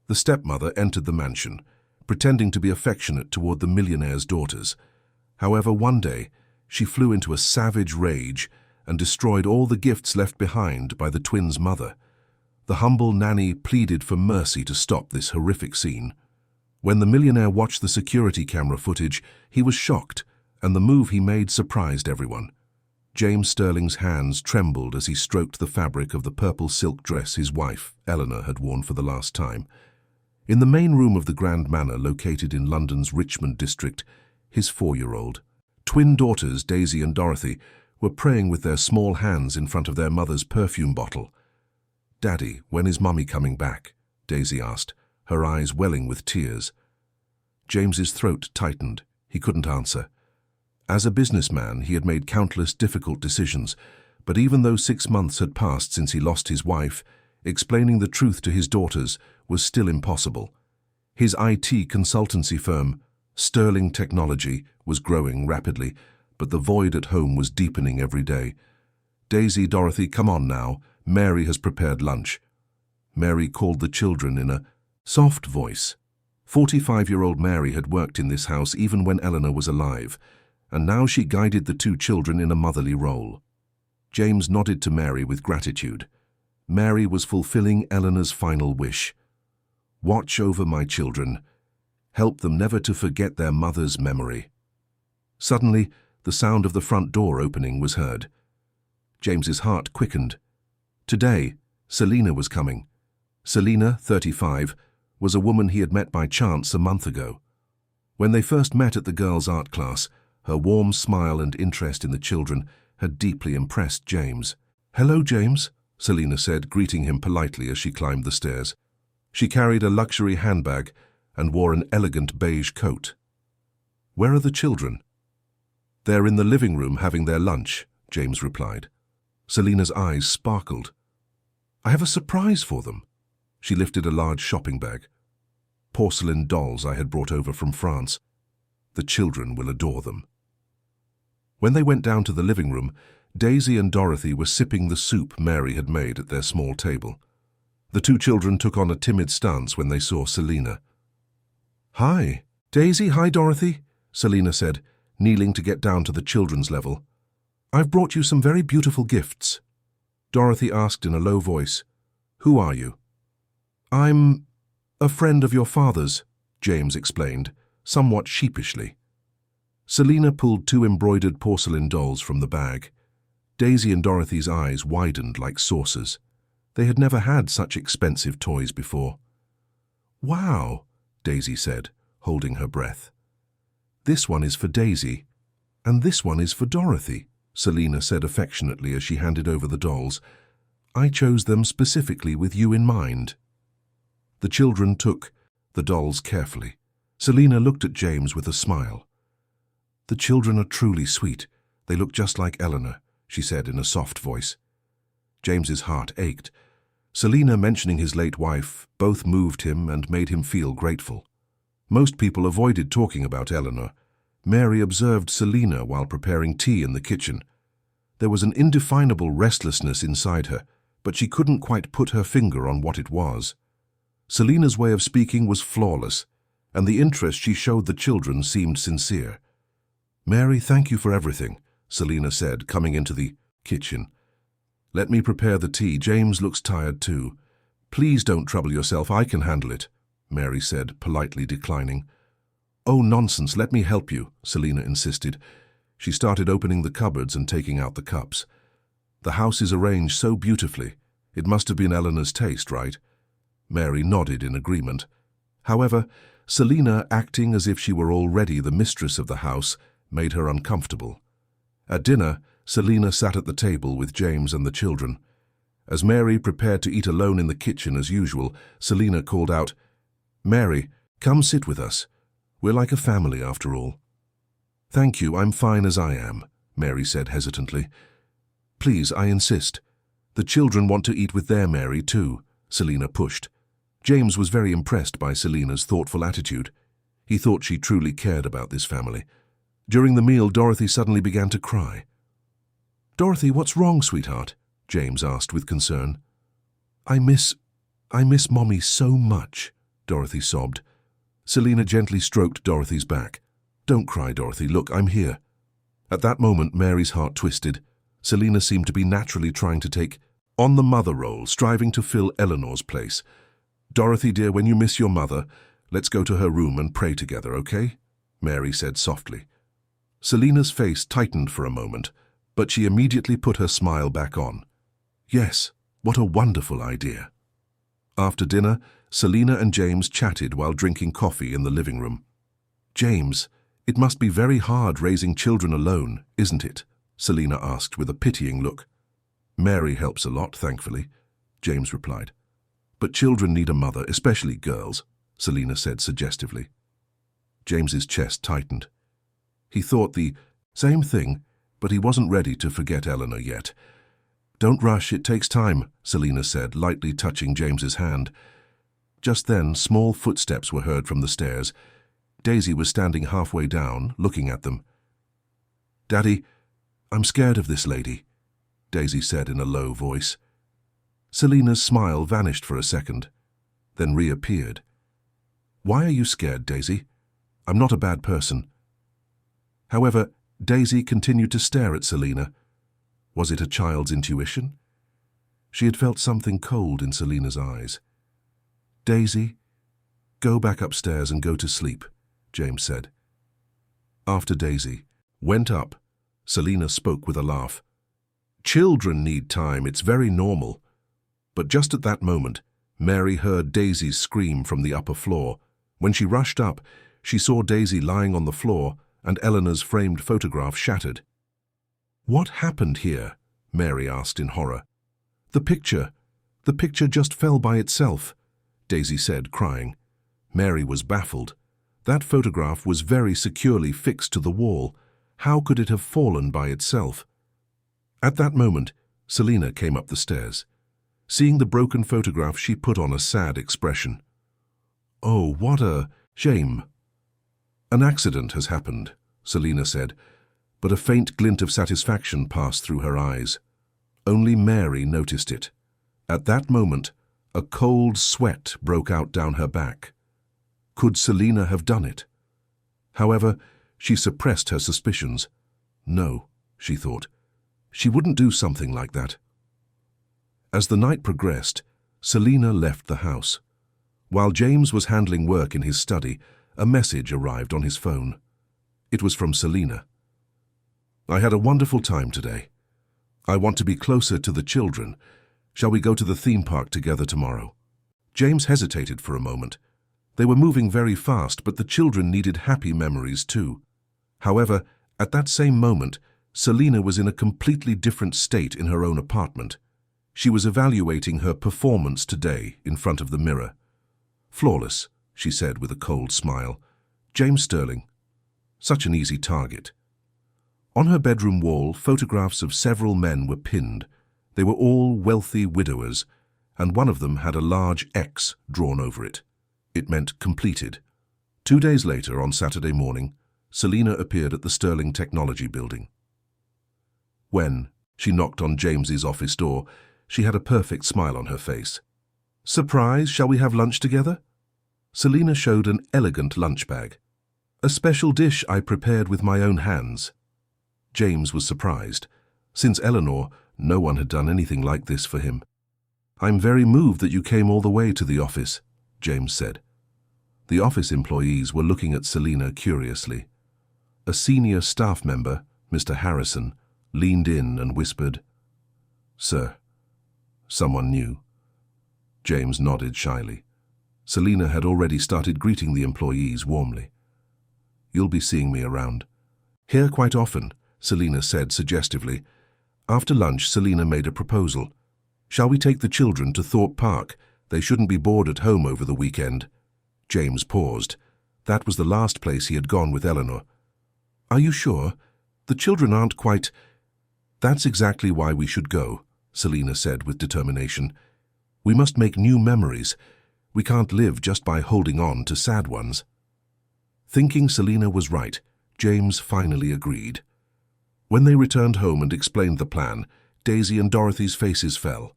The stepmother entered the mansion, pretending to be affectionate toward the millionaire's daughters. However, one day, she flew into a savage rage and destroyed all the gifts left behind by the twins' mother. The humble nanny pleaded for mercy to stop this horrific scene. When the millionaire watched the security camera footage, he was shocked, and the move he made surprised everyone. James Sterling's hands trembled as he stroked the fabric of the purple silk dress his wife, Eleanor, had worn for the last time. In the main room of the Grand Manor, located in London's Richmond district, his 4-year-old, twin daughters, Daisy and Dorothy, were praying with their small hands in front of their mother's perfume bottle. "Daddy, when is Mummy coming back?" Daisy asked, her eyes welling with tears. James's throat tightened. He couldn't answer. As a businessman, he had made countless difficult decisions, but even though 6 months had passed since he lost his wife, explaining the truth to his daughters was still impossible. His IT consultancy firm, Sterling Technology, was growing rapidly, but the void at home was deepening every day. "Daisy, Dorothy, come on now. Mary has prepared lunch." Mary called the children in a soft voice. 45-year-old Mary had worked in this house even when Eleanor was alive, and now she guided the 2 children in a motherly role. James nodded to Mary with gratitude. Mary was fulfilling Eleanor's final wish. "Watch over my children. Help them never to forget their mother's memory." Suddenly, the sound of the front door opening was heard. James's heart quickened. Today, Selina was coming. Selina, 35, was a woman he had met by chance a month ago. When they first met at the girls' art class, her warm smile and interest in the children had deeply impressed James. "Hello, James," Selina said, greeting him politely as she climbed the stairs. She carried a luxury handbag and wore an elegant beige coat. "Where are the children?" "They're in the living room having their lunch," James replied. Selina's eyes sparkled. "I have a surprise for them." She lifted a large shopping bag. "Porcelain dolls I had brought over from France. The children will adore them." When they went down to the living room, Daisy and Dorothy were sipping the soup Mary had made at their small table. The 2 children took on a timid stance when they saw Selina. "Hi, Daisy, hi, Dorothy," Selina said, kneeling to get down to the children's level. "I've brought you some very beautiful gifts." Dorothy asked in a low voice, "Who are you?" "I'm a friend of your father's," James explained, somewhat sheepishly. Selina pulled 2 embroidered porcelain dolls from the bag. Daisy and Dorothy's eyes widened like saucers. They had never had such expensive toys before. "Wow," Daisy said, holding her breath. "This one is for Daisy, and this one is for Dorothy," Selina said affectionately as she handed over the dolls. "I chose them specifically with you in mind." The children took the dolls carefully. Selina looked at James with a smile. "The children are truly sweet. They look just like Eleanor," she said in a soft voice. James's heart ached. Selina mentioning his late wife both moved him and made him feel grateful. Most people avoided talking about Eleanor. Mary observed Selina while preparing tea in the kitchen. There was an indefinable restlessness inside her, but she couldn't quite put her finger on what it was. Selina's way of speaking was flawless, and the interest she showed the children seemed sincere. "Mary, thank you for everything," Selina said, coming into the kitchen. "Let me prepare the tea. James looks tired too." "Please don't trouble yourself. I can handle it," Mary said, politely declining. "Oh, nonsense. Let me help you," Selina insisted. She started opening the cupboards and taking out the cups. "The house is arranged so beautifully. It must have been Eleanor's taste, right?" Mary nodded in agreement. However, Selina, acting as if she were already the mistress of the house, made her uncomfortable. At dinner, Selina sat at the table with James and the children. As Mary prepared to eat alone in the kitchen as usual, Selina called out, "Mary, come sit with us. We're like a family after all." "Thank you, I'm fine as I am," Mary said hesitantly. "Please, I insist. The children want to eat with their Mary too," Selina pushed. James was very impressed by Selina's thoughtful attitude. He thought she truly cared about this family. During the meal, Dorothy suddenly began to cry. "Dorothy, what's wrong, sweetheart?" James asked with concern. I miss Mommy so much," Dorothy sobbed. Selina gently stroked Dorothy's back. Don't cry, Dorothy. Look, I'm here. At that moment, Mary's heart twisted. Selina seemed to be naturally trying to take on the mother role, striving to fill Eleanor's place. Dorothy, dear, when you miss your mother, let's go to her room and pray together, okay? Mary said softly. Selina's face tightened for a moment, but she immediately put her smile back on. Yes, what a wonderful idea. After dinner, Selina and James chatted while drinking coffee in the living room. James, it must be very hard raising children alone, isn't it? Selina asked with a pitying look. Mary helps a lot, thankfully, James replied. But children need a mother, especially girls, Selina said suggestively. James's chest tightened. He thought the same thing, but he wasn't ready to forget Eleanor yet. Don't rush, it takes time, Selina said, lightly touching James's hand. Just then, small footsteps were heard from the stairs. Daisy was standing halfway down, looking at them. Daddy, I'm scared of this lady, Daisy said in a low voice. Selina's smile vanished for a second, then reappeared. Why are you scared, Daisy? I'm not a bad person. However, Daisy continued to stare at Selina. Was it a child's intuition? She had felt something cold in Selina's eyes. Daisy, go back upstairs and go to sleep, James said. After Daisy went up, Selina spoke with a laugh. Children need time, it's very normal. But just at that moment, Mary heard Daisy's scream from the upper floor. When she rushed up, she saw Daisy lying on the floor and Eleanor's framed photograph shattered. What happened here? Mary asked in horror. The picture just fell by itself, Daisy said, crying. Mary was baffled. That photograph was very securely fixed to the wall. How could it have fallen by itself? At that moment, Selina came up the stairs. Seeing the broken photograph, she put on a sad expression. Oh, what a shame. An accident has happened, Selina said, but a faint glint of satisfaction passed through her eyes. Only Mary noticed it. At that moment, a cold sweat broke out down her back. Could Selina have done it? However, she suppressed her suspicions. No, she thought. She wouldn't do something like that. As the night progressed, Selina left the house. While James was handling work in his study, a message arrived on his phone. It was from Selina. I had a wonderful time today. I want to be closer to the children. Shall we go to the theme park together tomorrow? James hesitated for a moment. They were moving very fast, but the children needed happy memories too. However, at that same moment, Selina was in a completely different state in her own apartment. She was evaluating her performance today in front of the mirror. Flawless, she said with a cold smile. James Sterling. Such an easy target. On her bedroom wall, photographs of several men were pinned. They were all wealthy widowers, and one of them had a large X drawn over it. It meant completed. 2 days later, on Saturday morning, Selina appeared at the Sterling Technology Building. When she knocked on James's office door, she had a perfect smile on her face. Surprise, shall we have lunch together? Selina showed an elegant lunch bag. A special dish I prepared with my own hands. James was surprised. Since Eleanor, no one had done anything like this for him. I'm very moved that you came all the way to the office, James said. The office employees were looking at Selina curiously. A senior staff member, Mr. Harrison, leaned in and whispered, Sir, someone new. James nodded shyly. Selina had already started greeting the employees warmly. You'll be seeing me around. Here quite often, Selina said suggestively. After lunch, Selina made a proposal. Shall we take the children to Thorpe Park? They shouldn't be bored at home over the weekend. James paused. That was the last place he had gone with Eleanor. Are you sure? The children aren't quite... That's exactly why we should go, Selina said with determination. We must make new memories. We can't live just by holding on to sad ones. Thinking Selina was right, James finally agreed. When they returned home and explained the plan, Daisy and Dorothy's faces fell.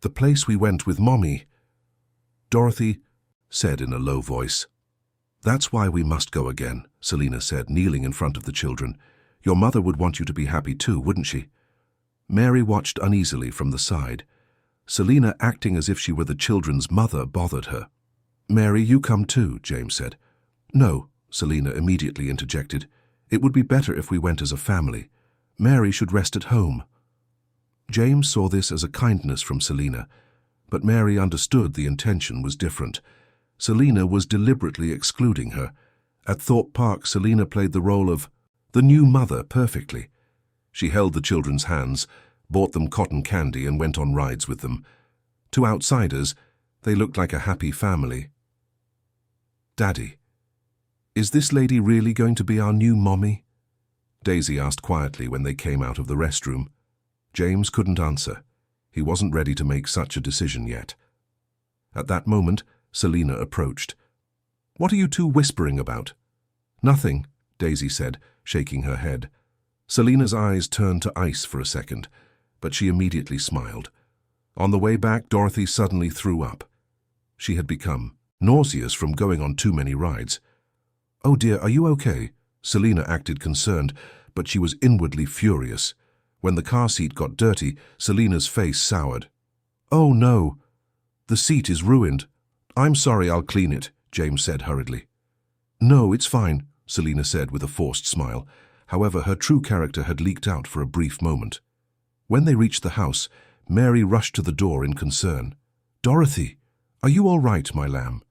The place we went with Mommy. Dorothy, said in a low voice. "That's why we must go again," Selina said, kneeling in front of the children. "Your mother would want you to be happy too, wouldn't she?" Mary watched uneasily from the side. Selina, acting as if she were the children's mother, bothered her. "Mary, you come too," James said. "No," Selina immediately interjected. "It would be better if we went as a family. Mary should rest at home." James saw this as a kindness from Selina, but Mary understood the intention was different. Selina was deliberately excluding her. At Thorpe Park, Selina played the role of the new mother perfectly. She held the children's hands, bought them cotton candy and went on rides with them. To outsiders, they looked like a happy family. "Daddy, is this lady really going to be our new mommy?" Daisy asked quietly when they came out of the restroom. James couldn't answer. He wasn't ready to make such a decision yet. At that moment, Selina approached. "What are you two whispering about?" "Nothing," Daisy said, shaking her head. Selina's eyes turned to ice for a second, but she immediately smiled. On the way back, Dorothy suddenly threw up. She had become nauseous from going on too many rides. "Oh dear, are you okay?" Selina acted concerned, but she was inwardly furious. When the car seat got dirty, Selina's face soured. "Oh no, the seat is ruined." "I'm sorry, I'll clean it," James said hurriedly. "No, it's fine," Selina said with a forced smile. However, her true character had leaked out for a brief moment. When they reached the house, Mary rushed to the door in concern. "Dorothy, are you all right, my lamb?"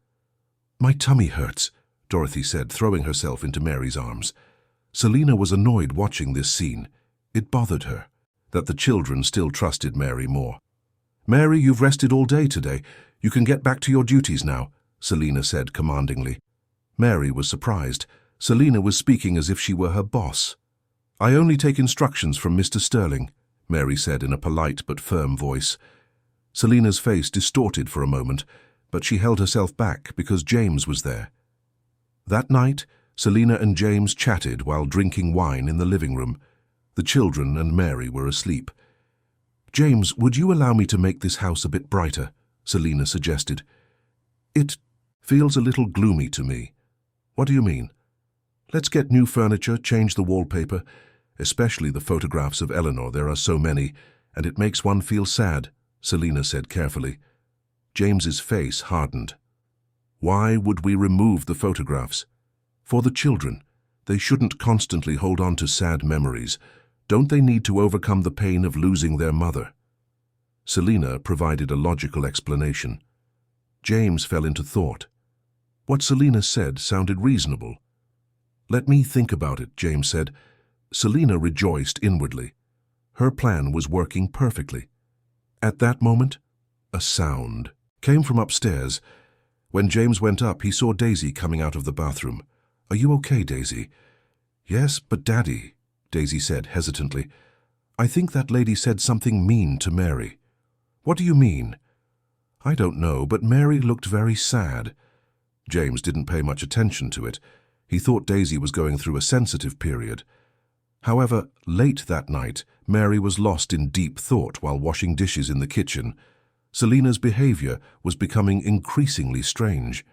"My tummy hurts," Dorothy said, throwing herself into Mary's arms. Selina was annoyed watching this scene. It bothered her that the children still trusted Mary more. "Mary, you've rested all day today. You can get back to your duties now," Selina said commandingly. Mary was surprised. Selina was speaking as if she were her boss. "I only take instructions from Mr. Sterling," Mary said in a polite but firm voice. Selina's face distorted for a moment, but she held herself back because James was there. That night, Selina and James chatted while drinking wine in the living room. The children and Mary were asleep. "James, would you allow me to make this house a bit brighter?" Selina suggested. "It feels a little gloomy to me." "What do you mean?" "Let's get new furniture, change the wallpaper, especially the photographs of Eleanor. There are so many, and it makes one feel sad," Selina said carefully. James's face hardened. "Why would we remove the photographs?" "For the children. They shouldn't constantly hold on to sad memories. Don't they need to overcome the pain of losing their mother?" Selina provided a logical explanation. James fell into thought. What Selina said sounded reasonable. "Let me think about it," James said. Selina rejoiced inwardly. Her plan was working perfectly. At that moment, a sound came from upstairs. When James went up, he saw Daisy coming out of the bathroom. "Are you okay, Daisy?" "Yes, but Daddy," Daisy said hesitantly, "I think that lady said something mean to Mary." "What do you mean?" "I don't know, but Mary looked very sad." James didn't pay much attention to it. He thought Daisy was going through a sensitive period. However, late that night, Mary was lost in deep thought while washing dishes in the kitchen. Selina's behavior was becoming increasingly strange.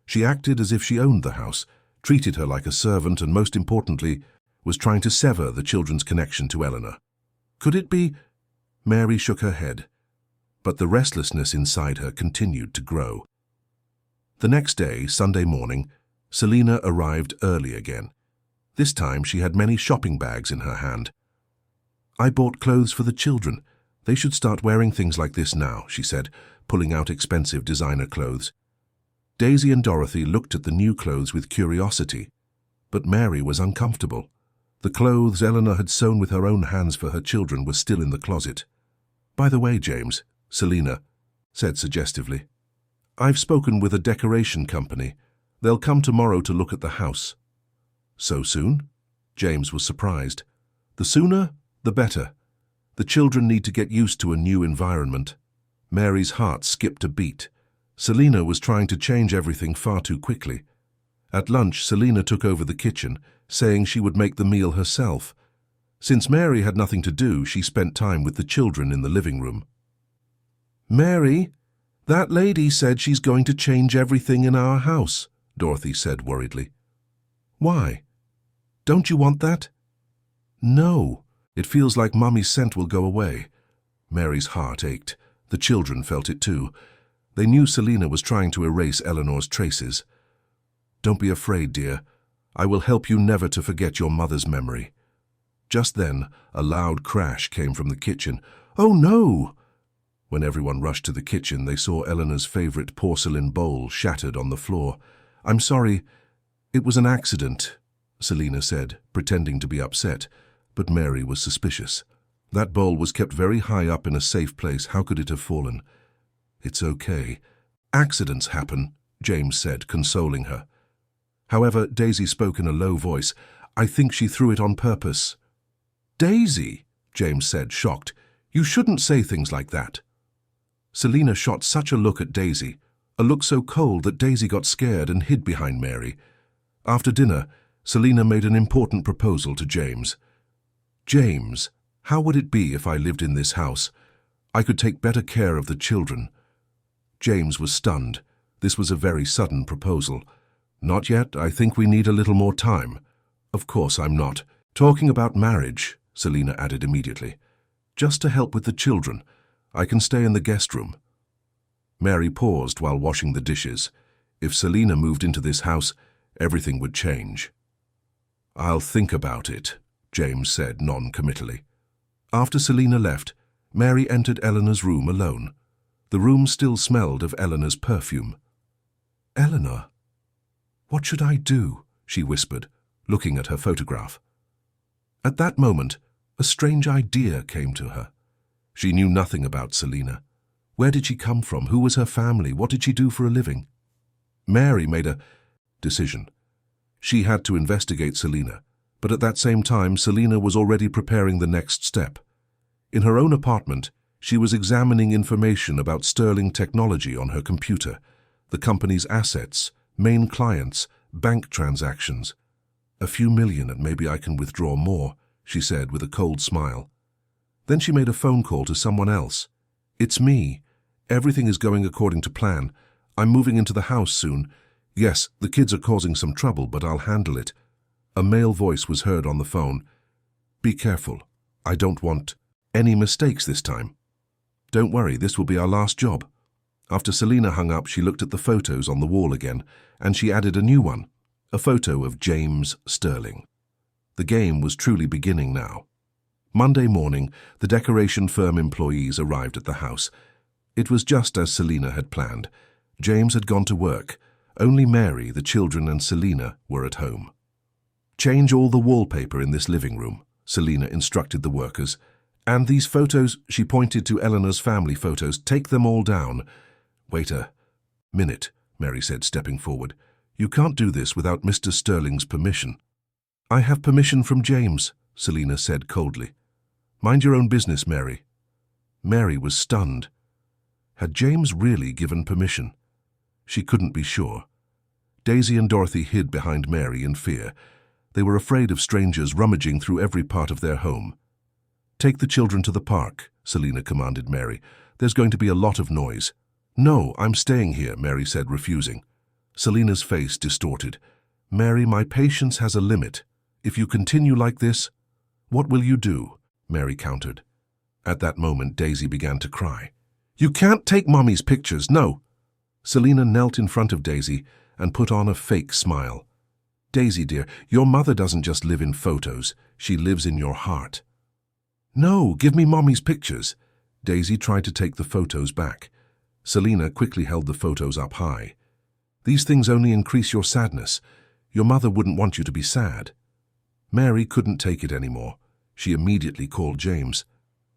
She acted as if she owned the house, treated her like a servant, and most importantly, was trying to sever the children's connection to Eleanor. Could it be? Mary shook her head, but the restlessness inside her continued to grow. The next day, Sunday morning, Selina arrived early again. This time she had many shopping bags in her hand. "I bought clothes for the children. They should start wearing things like this now," she said, pulling out expensive designer clothes. Daisy and Dorothy looked at the new clothes with curiosity, but Mary was uncomfortable. The clothes Eleanor had sewn with her own hands for her children were still in the closet. "By the way, James," Selina said suggestively, "I've spoken with a decoration company. They'll come tomorrow to look at the house." "So soon?" James was surprised. "The sooner, the better. The children need to get used to a new environment." Mary's heart skipped a beat. Selina was trying to change everything far too quickly. At lunch, Selina took over the kitchen, saying she would make the meal herself. Since Mary had nothing to do, she spent time with the children in the living room. "Mary, That lady said she's going to change everything in our house, Dorothy said worriedly. Why? Don't you want that? No. It feels like Mummy's scent will go away. Mary's heart ached. The children felt it too. They knew Selina was trying to erase Eleanor's traces. Don't be afraid, dear. I will help you never to forget your mother's memory. Just then, a loud crash came from the kitchen. Oh no! When everyone rushed to the kitchen, they saw Eleanor's favorite porcelain bowl shattered on the floor. I'm sorry. It was an accident, Selina said, pretending to be upset, but Mary was suspicious. That bowl was kept very high up in a safe place. How could it have fallen? It's okay. Accidents happen, James said, consoling her. However, Daisy spoke in a low voice. I think she threw it on purpose. Daisy, James said, shocked. You shouldn't say things like that. Selina shot such a look at Daisy, a look so cold that Daisy got scared and hid behind Mary. After dinner, Selina made an important proposal to James. James, how would it be if I lived in this house? I could take better care of the children. James was stunned. This was a very sudden proposal. Not yet. I think we need a little more time. Of course I'm not. Talking about marriage, Selina added immediately. Just to help with the children. I can stay in the guest room. Mary paused while washing the dishes. If Selina moved into this house, everything would change. I'll think about it, James said non-committally. After Selina left, Mary entered Eleanor's room alone. The room still smelled of Eleanor's perfume. Eleanor, what should I do? She whispered, looking at her photograph. At that moment, a strange idea came to her. She knew nothing about Selina. Where did she come from? Who was her family? What did she do for a living? Mary made a decision. She had to investigate Selina, but at that same time, Selina was already preparing the next step. In her own apartment, she was examining information about Sterling Technology on her computer, the company's assets, main clients, bank transactions. A few million and maybe I can withdraw more, she said with a cold smile. Then she made a phone call to someone else. It's me. Everything is going according to plan. I'm moving into the house soon. Yes, the kids are causing some trouble, but I'll handle it. A male voice was heard on the phone. Be careful. I don't want any mistakes this time. Don't worry, this will be our last job. After Selina hung up, she looked at the photos on the wall again, and she added a new one, a photo of James Sterling. The game was truly beginning now. Monday morning, the decoration firm employees arrived at the house. It was just as Selina had planned. James had gone to work. Only Mary, the children, and Selina were at home. Change all the wallpaper in this living room, Selina instructed the workers. And these photos, she pointed to Eleanor's family photos, take them all down. Wait a minute, Mary said, stepping forward. You can't do this without Mr. Sterling's permission. I have permission from James, Selina said coldly. Mind your own business, Mary. Mary was stunned. Had James really given permission? She couldn't be sure. Daisy and Dorothy hid behind Mary in fear. They were afraid of strangers rummaging through every part of their home. Take the children to the park, Selina commanded Mary. There's going to be a lot of noise. No, I'm staying here, Mary said, refusing. Selina's face distorted. Mary, my patience has a limit. If you continue like this, what will you do? Mary countered. At that moment, Daisy began to cry. You can't take Mommy's pictures, no. Selina knelt in front of Daisy and put on a fake smile. Daisy, dear, your mother doesn't just live in photos. She lives in your heart. No, give me Mommy's pictures. Daisy tried to take the photos back. Selina quickly held the photos up high. These things only increase your sadness. Your mother wouldn't want you to be sad. Mary couldn't take it anymore. She immediately called James.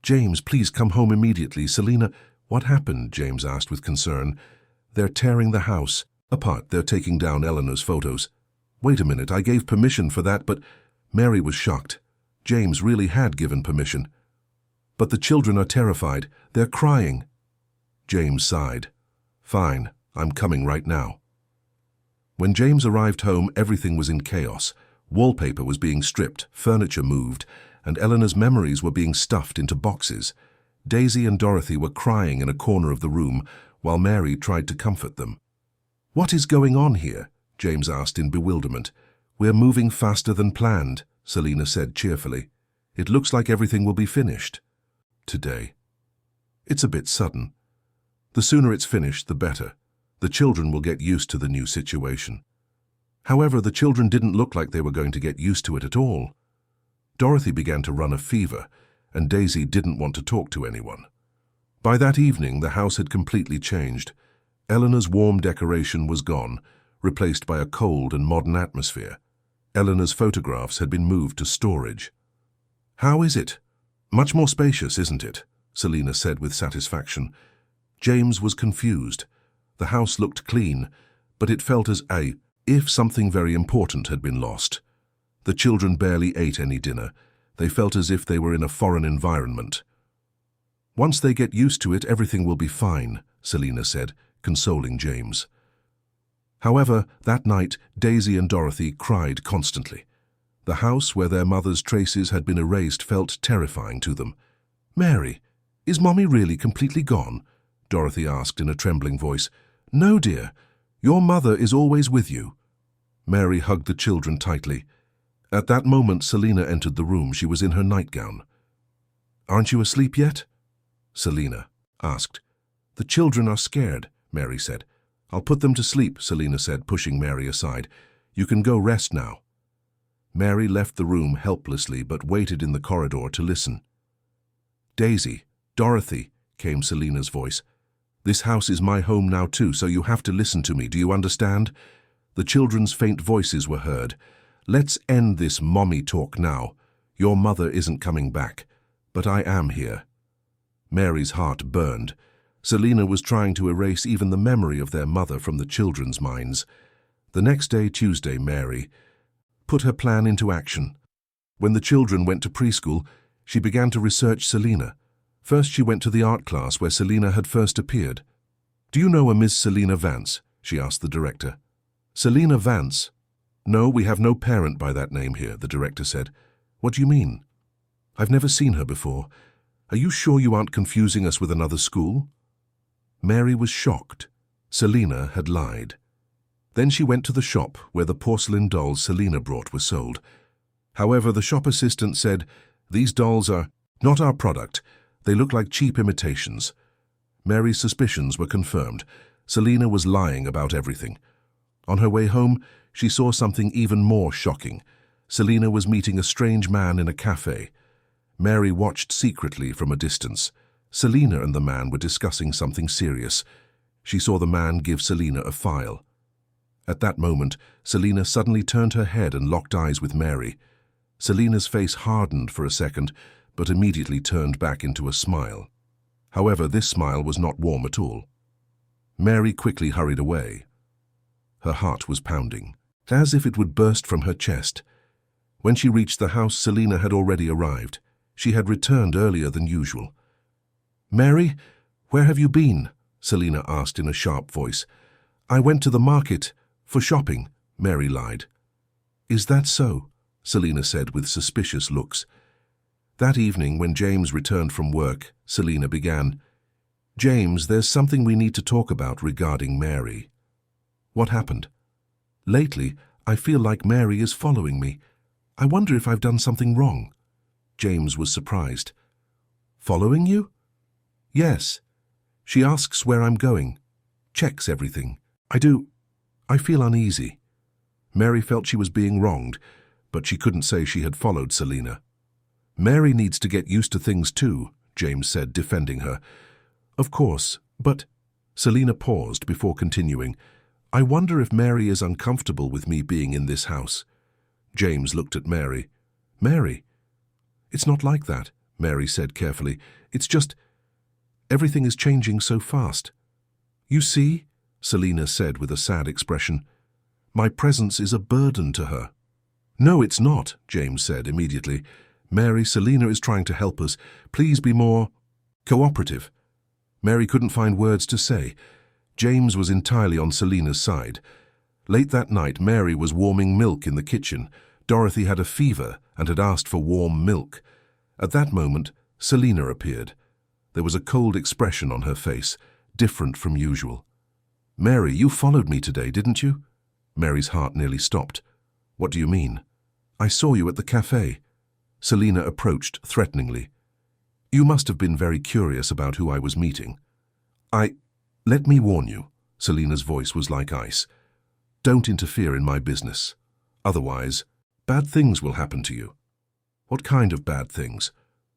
James, please come home immediately. Selina, what happened? James asked with concern. They're tearing the house apart. They're taking down Eleanor's photos. Wait a minute, I gave permission for that, but Mary was shocked. James really had given permission. But the children are terrified. They're crying. James sighed. Fine, I'm coming right now. When James arrived home, everything was in chaos. Wallpaper was being stripped, furniture moved, and Eleanor's memories were being stuffed into boxes. Daisy and Dorothy were crying in a corner of the room, while Mary tried to comfort them. "What is going on here?" James asked in bewilderment. "We're moving faster than planned," Selina said cheerfully. "It looks like everything will be finished today." "It's a bit sudden. The sooner it's finished, the better. The children will get used to the new situation." However, the children didn't look like they were going to get used to it at all. Dorothy began to run a fever, and Daisy didn't want to talk to anyone. By that evening, the house had completely changed. Eleanor's warm decoration was gone, replaced by a cold and modern atmosphere. Eleanor's photographs had been moved to storage. "How is it? Much more spacious, isn't it?" Selina said with satisfaction. James was confused. The house looked clean, but it felt as if something very important had been lost. The children barely ate any dinner. They felt as if they were in a foreign environment. "Once they get used to it, everything will be fine," Selina said, consoling James. However, that night, Daisy and Dorothy cried constantly. The house where their mother's traces had been erased felt terrifying to them. "Mary, is Mommy really completely gone?" Dorothy asked in a trembling voice. "No, dear. Your mother is always with you." Mary hugged the children tightly. At that moment, Selina entered the room. She was in her nightgown. "Aren't you asleep yet?" Selina asked. "The children are scared," Mary said. "I'll put them to sleep," Selina said, pushing Mary aside. "You can go rest now." Mary left the room helplessly but waited in the corridor to listen. "Daisy, Dorothy," came Selina's voice. "This house is my home now too, so you have to listen to me. Do you understand?" The children's faint voices were heard. "Let's end this mommy talk now. Your mother isn't coming back, but I am here." Mary's heart burned. Selina was trying to erase even the memory of their mother from the children's minds. The next day, Tuesday, Mary put her plan into action. When the children went to preschool, she began to research Selina. First, she went to the art class where Selina had first appeared. "Do you know a Miss Selina Vance?" she asked the director. "Selina Vance? No, we have no parent by that name here," the director said. "What do you mean? I've never seen her before. Are you sure you aren't confusing us with another school?" Mary was shocked. Selina had lied. Then she went to the shop where the porcelain dolls Selina brought were sold. However, the shop assistant said, "These dolls are not our product. They look like cheap imitations." Mary's suspicions were confirmed. Selina was lying about everything. On her way home, she saw something even more shocking. Selina was meeting a strange man in a cafe. Mary watched secretly from a distance. Selina and the man were discussing something serious. She saw the man give Selina a file. At that moment, Selina suddenly turned her head and locked eyes with Mary. Selina's face hardened for a second, but immediately turned back into a smile. However, this smile was not warm at all. Mary quickly hurried away. Her heart was pounding, as if it would burst from her chest. When she reached the house, Selina had already arrived. She had returned earlier than usual. "Mary, where have you been?" Selina asked in a sharp voice. "I went to the market for shopping," Mary lied. "Is that so?" Selina said with suspicious looks. That evening, when James returned from work, Selina began, "James, there's something we need to talk about regarding Mary." "What happened?" "Lately, I feel like Mary is following me. I wonder if I've done something wrong." James was surprised. "Following you?" "Yes. She asks where I'm going. Checks everything. I feel uneasy." Mary felt she was being wronged, but she couldn't say she had followed Selina. "Mary needs to get used to things too," James said, defending her. "Of course, but—" Selina paused before continuing. "I wonder if Mary is uncomfortable with me being in this house." James looked at Mary. "Mary? It's not like that," Mary said carefully. "It's just, everything is changing so fast." "You see," Selina said with a sad expression, "my presence is a burden to her." "No, it's not," James said immediately. "Mary, Selina is trying to help us. Please be more cooperative." Mary couldn't find words to say. James was entirely on Selina's side. Late that night, Mary was warming milk in the kitchen. Dorothy had a fever and had asked for warm milk. At that moment, Selina appeared. There was a cold expression on her face. different from usual. "Mary, you followed me today, didn't you?" Mary's heart nearly stopped. "What do you mean?" "I saw you at the cafe." Selina approached threateningly. "You must have been very curious about who I was meeting." Let me warn you," Selina's voice was like ice. "Don't interfere in my business. Otherwise, bad things will happen to you." "What kind of bad things?"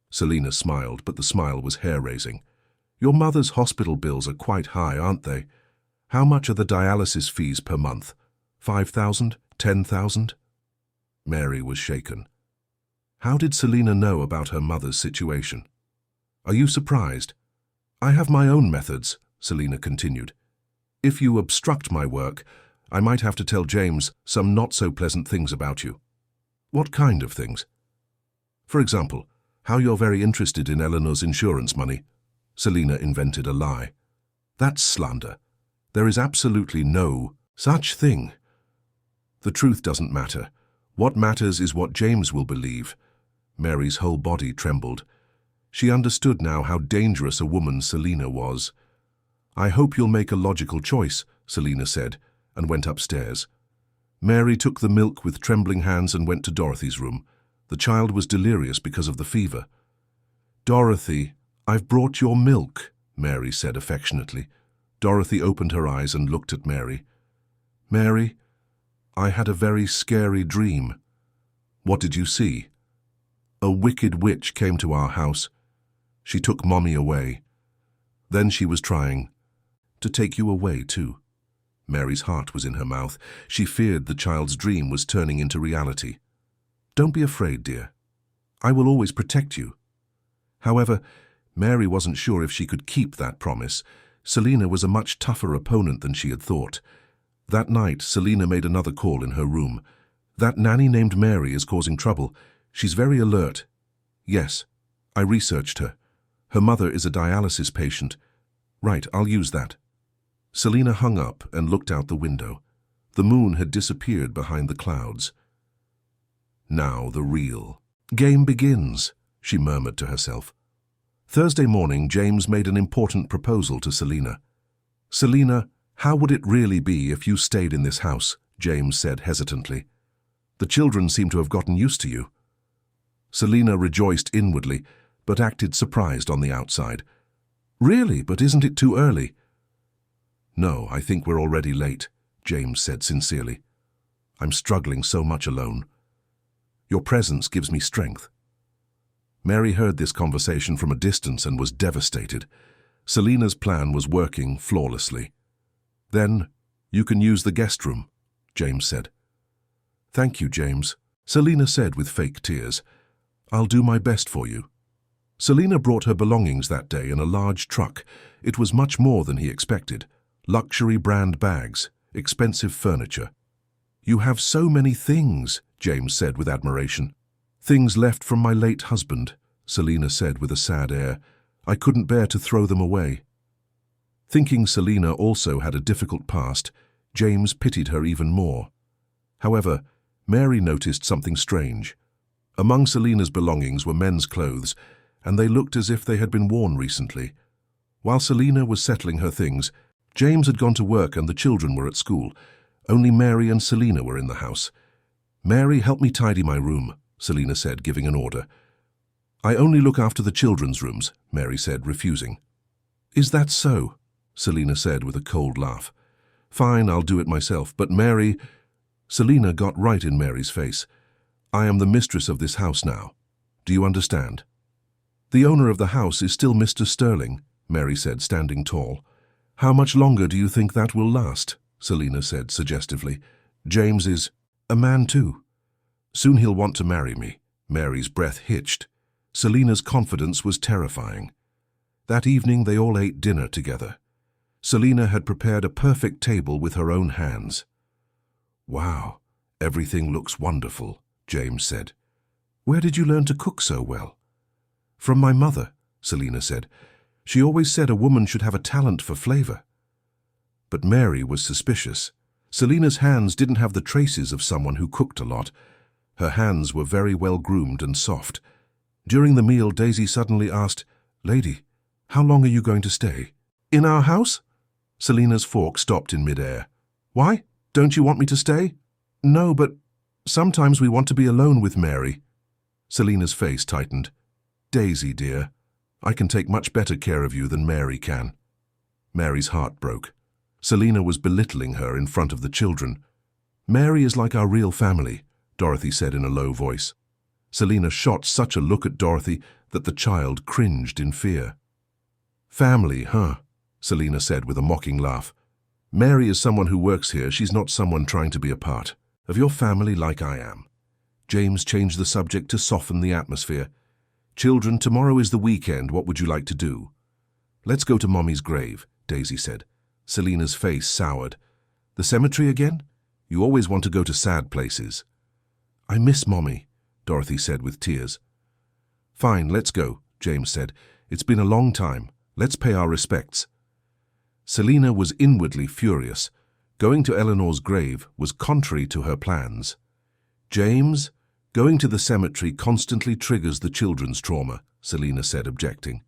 Selina smiled, but the smile was hair-raising. "Your mother's hospital bills are quite high, aren't they? How much are the dialysis fees per month? 5,000? 10,000? Mary was shaken. How did Selina know about her mother's situation? "Are you surprised?" "I have my own methods," Selina continued. "If you obstruct my work, I might have to tell James some not-so-pleasant things about you." "What kind of things?" "For example, how you're very interested in Eleanor's insurance money." Selina invented a lie. "That's slander. There is absolutely no such thing." "The truth doesn't matter. What matters is what James will believe." Mary's whole body trembled. She understood now how dangerous a woman Selina was. "I hope you'll make a logical choice," Selina said, and went upstairs. Mary took the milk with trembling hands and went to Dorothy's room. The child was delirious because of the fever. "Dorothy, I've brought your milk," Mary said affectionately. Dorothy opened her eyes and looked at Mary. "Mary, I had a very scary dream." "What did you see?" "A wicked witch came to our house. She took Mommy away. Then she was trying to take you away too." Mary's heart was in her mouth. She feared the child's dream was turning into reality. "Don't be afraid, dear. I will always protect you." However, Mary wasn't sure if she could keep that promise. Selina was a much tougher opponent than she had thought. That night, Selina made another call in her room. "That nanny named Mary is causing trouble. She's very alert." "Yes, I researched her. Her mother is a dialysis patient." "Right, I'll use that." Selina hung up and looked out the window. The moon had disappeared behind the clouds. "Now the real game begins," she murmured to herself. Thursday morning, James made an important proposal to Selina. "Selina, how would it really be if you stayed in this house?" James said hesitantly. "The children seem to have gotten used to you." Selina rejoiced inwardly, but acted surprised on the outside. "Really, but isn't it too early?" "No, I think we're already late," James said sincerely. "I'm struggling so much alone. Your presence gives me strength." Mary heard this conversation from a distance and was devastated. Selina's plan was working flawlessly. "Then, you can use the guest room," James said. "Thank you, James," Selina said with fake tears. "I'll do my best for you." Selina brought her belongings that day in a large truck. It was much more than he expected. Luxury brand bags, expensive furniture. "You have so many things," James said with admiration. "Things left from my late husband," Selina said with a sad air. "I couldn't bear to throw them away." Thinking Selina also had a difficult past, James pitied her even more. However, Mary noticed something strange. Among Selina's belongings were men's clothes, and they looked as if they had been worn recently. While Selina was settling her things, James had gone to work and the children were at school. Only Mary and Selina were in the house. "Mary, help me tidy my room," Selina said, giving an order. "I only look after the children's rooms," Mary said, refusing. "Is that so?" Selina said with a cold laugh. "Fine, I'll do it myself, but Mary—" Selina got right in Mary's face. "I am the mistress of this house now. Do you understand?" "The owner of the house is still Mr. Sterling," Mary said, standing tall. "How much longer do you think that will last?" Selina said suggestively. "James is a man too. Soon he'll want to marry me." Mary's breath hitched. Selina's confidence was terrifying. That evening they all ate dinner together. Selina had prepared a perfect table with her own hands. "Wow, everything looks wonderful," James said. "Where did you learn to cook so well?" "From my mother," Selina said. "She always said a woman should have a talent for flavor." But Mary was suspicious. Selina's hands didn't have the traces of someone who cooked a lot. Her hands were very well groomed and soft. During the meal, Daisy suddenly asked, "Lady, how long are you going to stay?" In our house? Selina's fork stopped in midair. Why? Don't you want me to stay? No, but sometimes we want to be alone with Mary. Selina's face tightened. Daisy, dear, I can take much better care of you than Mary can. Mary's heart broke. Selina was belittling her in front of the children. Mary is like our real family, Dorothy said in a low voice. Selina shot such a look at Dorothy that the child cringed in fear. Family, huh? Selina said with a mocking laugh. Mary is someone who works here. She's not someone trying to be a part of your family like I am. James changed the subject to soften the atmosphere. Children, tomorrow is the weekend. What would you like to do? Let's go to Mommy's grave, Daisy said. Selina's face soured. The cemetery again? You always want to go to sad places. I miss Mommy, Dorothy said with tears. Fine, let's go, James said. It's been a long time. Let's pay our respects. Selina was inwardly furious. Going to Eleanor's grave was contrary to her plans. James, going to the cemetery constantly triggers the children's trauma, Selina said, objecting.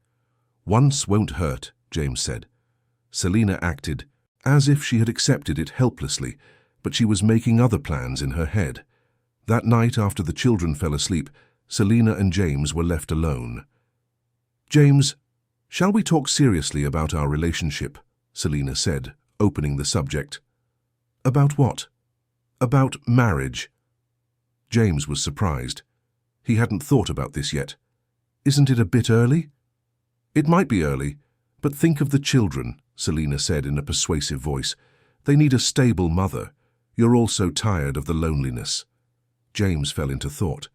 Once won't hurt, James said. Selina acted as if she had accepted it helplessly, but she was making other plans in her head. That night, after the children fell asleep, Selina and James were left alone. James, shall we talk seriously about our relationship? Selina said, opening the subject. About what? About marriage. James was surprised. He hadn't thought about this yet. Isn't it a bit early? It might be early, but think of the children, Selina said in a persuasive voice. They need a stable mother. You're all so tired of the loneliness. James fell into thought.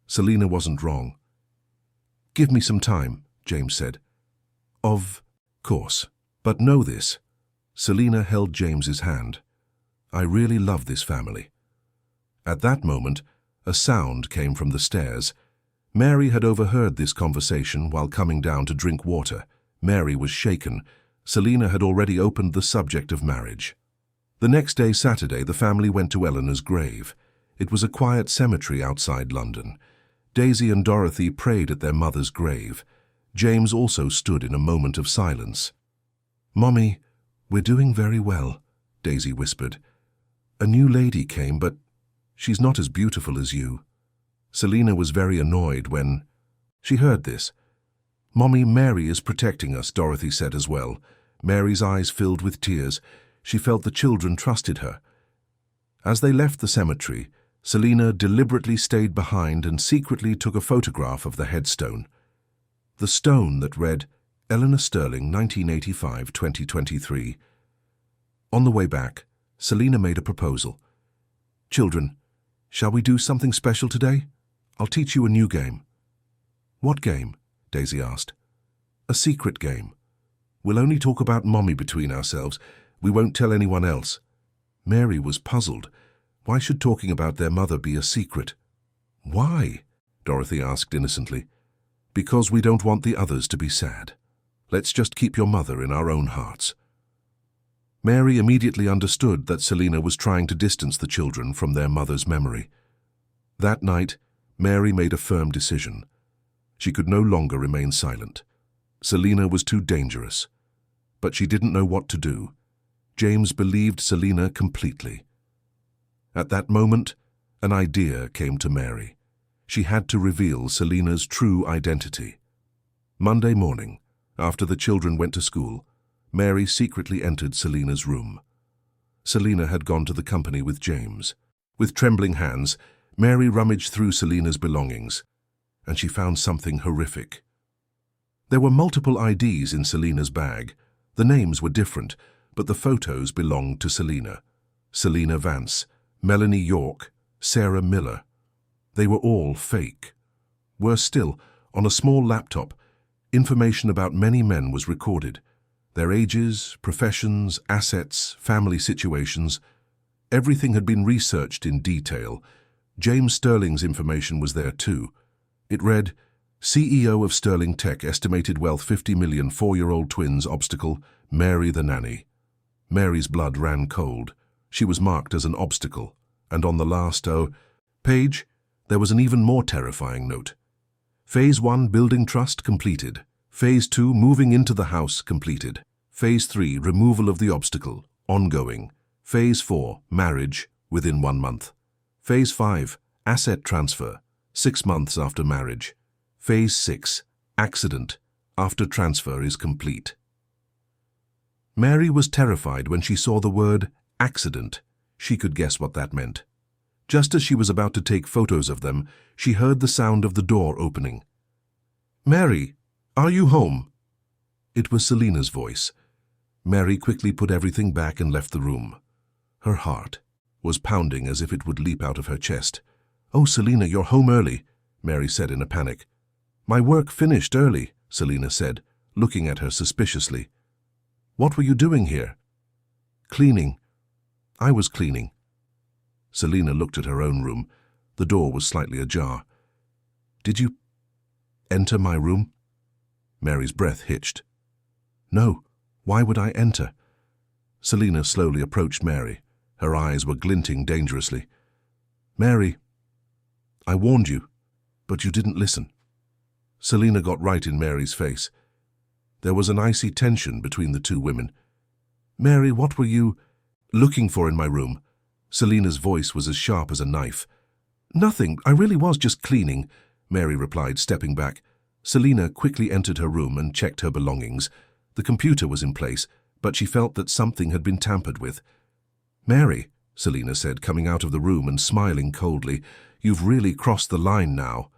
Selina wasn't wrong. Give me some time, James said. Of course. But know this. Selina held James's hand. I really love this family. At that moment, a sound came from the stairs. Mary had overheard this conversation while coming down to drink water. Mary was shaken. Selina had already opened the subject of marriage. The next day, Saturday, the family went to Eleanor's grave. It was a quiet cemetery outside London. Daisy and Dorothy prayed at their mother's grave. James also stood in a moment of silence. Mommy, we're doing very well, Daisy whispered. A new lady came, but she's not as beautiful as you. Selina was very annoyed when she heard this. Mommy, Mary is protecting us, Dorothy said as well. Mary's eyes filled with tears. She felt the children trusted her. As they left the cemetery, Selina deliberately stayed behind and secretly took a photograph of the headstone. The stone that read, Eleanor Sterling, 1985-2023. On the way back, Selina made a proposal. Children, shall we do something special today? I'll teach you a new game. What game? Daisy asked. A secret game. We'll only talk about Mommy between ourselves. We won't tell anyone else. Mary was puzzled. Why should talking about their mother be a secret? Why? Dorothy asked innocently. Because we don't want the others to be sad. Let's just keep your mother in our own hearts. Mary immediately understood that Selina was trying to distance the children from their mother's memory. That night, Mary made a firm decision. She could no longer remain silent. Selina was too dangerous. But she didn't know what to do. James believed Selina completely. At that moment, an idea came to Mary. She had to reveal Selina's true identity. Monday morning, after the children went to school, Mary secretly entered Selina's room. Selina had gone to the company with James. With trembling hands, Mary rummaged through Selina's belongings, and she found something horrific. There were multiple IDs in Selina's bag. The names were different, but the photos belonged to Selina. Selina Vance, Melanie York, Sarah Miller. They were all fake. Worse still, on a small laptop, information about many men was recorded. Their ages, professions, assets, family situations. Everything had been researched in detail. James Sterling's information was there too. It read, CEO of Sterling Tech, estimated wealth 50 million, 4-year-old twins, obstacle, Mary the nanny. Mary's blood ran cold. She was marked as an obstacle. And on the last page, there was an even more terrifying note. Phase 1 building trust completed. Phase 2 moving into the house completed. Phase 3, removal of the obstacle, ongoing. Phase 4, marriage, within 1 month. Phase 5, asset transfer, 6 months after marriage. Phase 6, accident, after transfer is complete. Mary was terrified when she saw the word accident. She could guess what that meant. Just as she was about to take photos of them, she heard the sound of the door opening. "Mary, are you home?" It was Selina's voice. Mary quickly put everything back and left the room. Her heart was pounding as if it would leap out of her chest. "Oh, Selina, you're home early," Mary said in a panic. "My work finished early," Selina said, looking at her suspiciously. "What were you doing here?" "Cleaning. I was cleaning." Selina looked at her own room. The door was slightly ajar. "Did you enter my room?" Mary's breath hitched. "No. Why would I enter?" Selina slowly approached Mary. Her eyes were glinting dangerously. "Mary, I warned you, but you didn't listen." Selina got right in Mary's face. There was an icy tension between the two women. "Mary, what were you looking for in my room?" Selina's voice was as sharp as a knife. "Nothing. I really was just cleaning," Mary replied, stepping back. Selina quickly entered her room and checked her belongings. The computer was in place, but she felt that something had been tampered with. "Mary," Selina said, coming out of the room and smiling coldly, "you've really crossed the line now."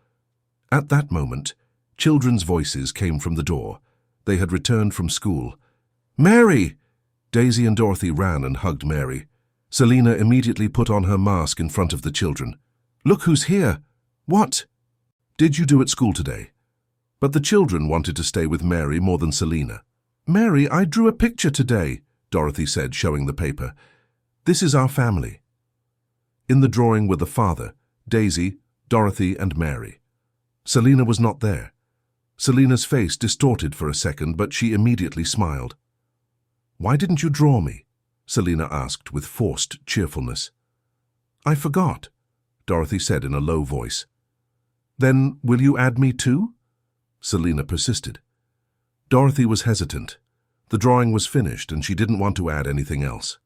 At that moment, children's voices came from the door. They had returned from school. "Mary!" Daisy and Dorothy ran and hugged Mary. Selina immediately put on her mask in front of the children. "Look who's here!" "What did you do at school today?" But the children wanted to stay with Mary more than Selina. "Mary, I drew a picture today," Dorothy said, showing the paper. "This is our family." In the drawing were the father, Daisy, Dorothy, and Mary. Selina was not there. Selina's face distorted for a second, but she immediately smiled. "Why didn't you draw me?" Selina asked with forced cheerfulness. "I forgot," Dorothy said in a low voice. "Then will you add me too?" Selina persisted. Dorothy was hesitant. The drawing was finished and she didn't want to add anything else.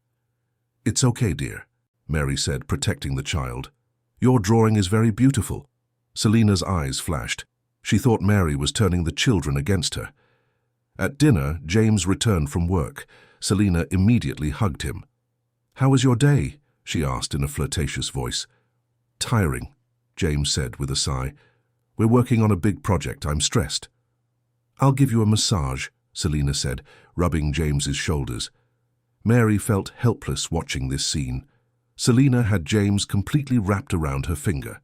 "It's okay, dear," Mary said, protecting the child. "Your drawing is very beautiful." Selina's eyes flashed. She thought Mary was turning the children against her. At dinner, James returned from work. Selina immediately hugged him. "How was your day?" she asked in a flirtatious voice. "Tiring," James said with a sigh. "We're working on a big project. I'm stressed." "I'll give you a massage," Selina said, rubbing James's shoulders. Mary felt helpless watching this scene. Selina had James completely wrapped around her finger.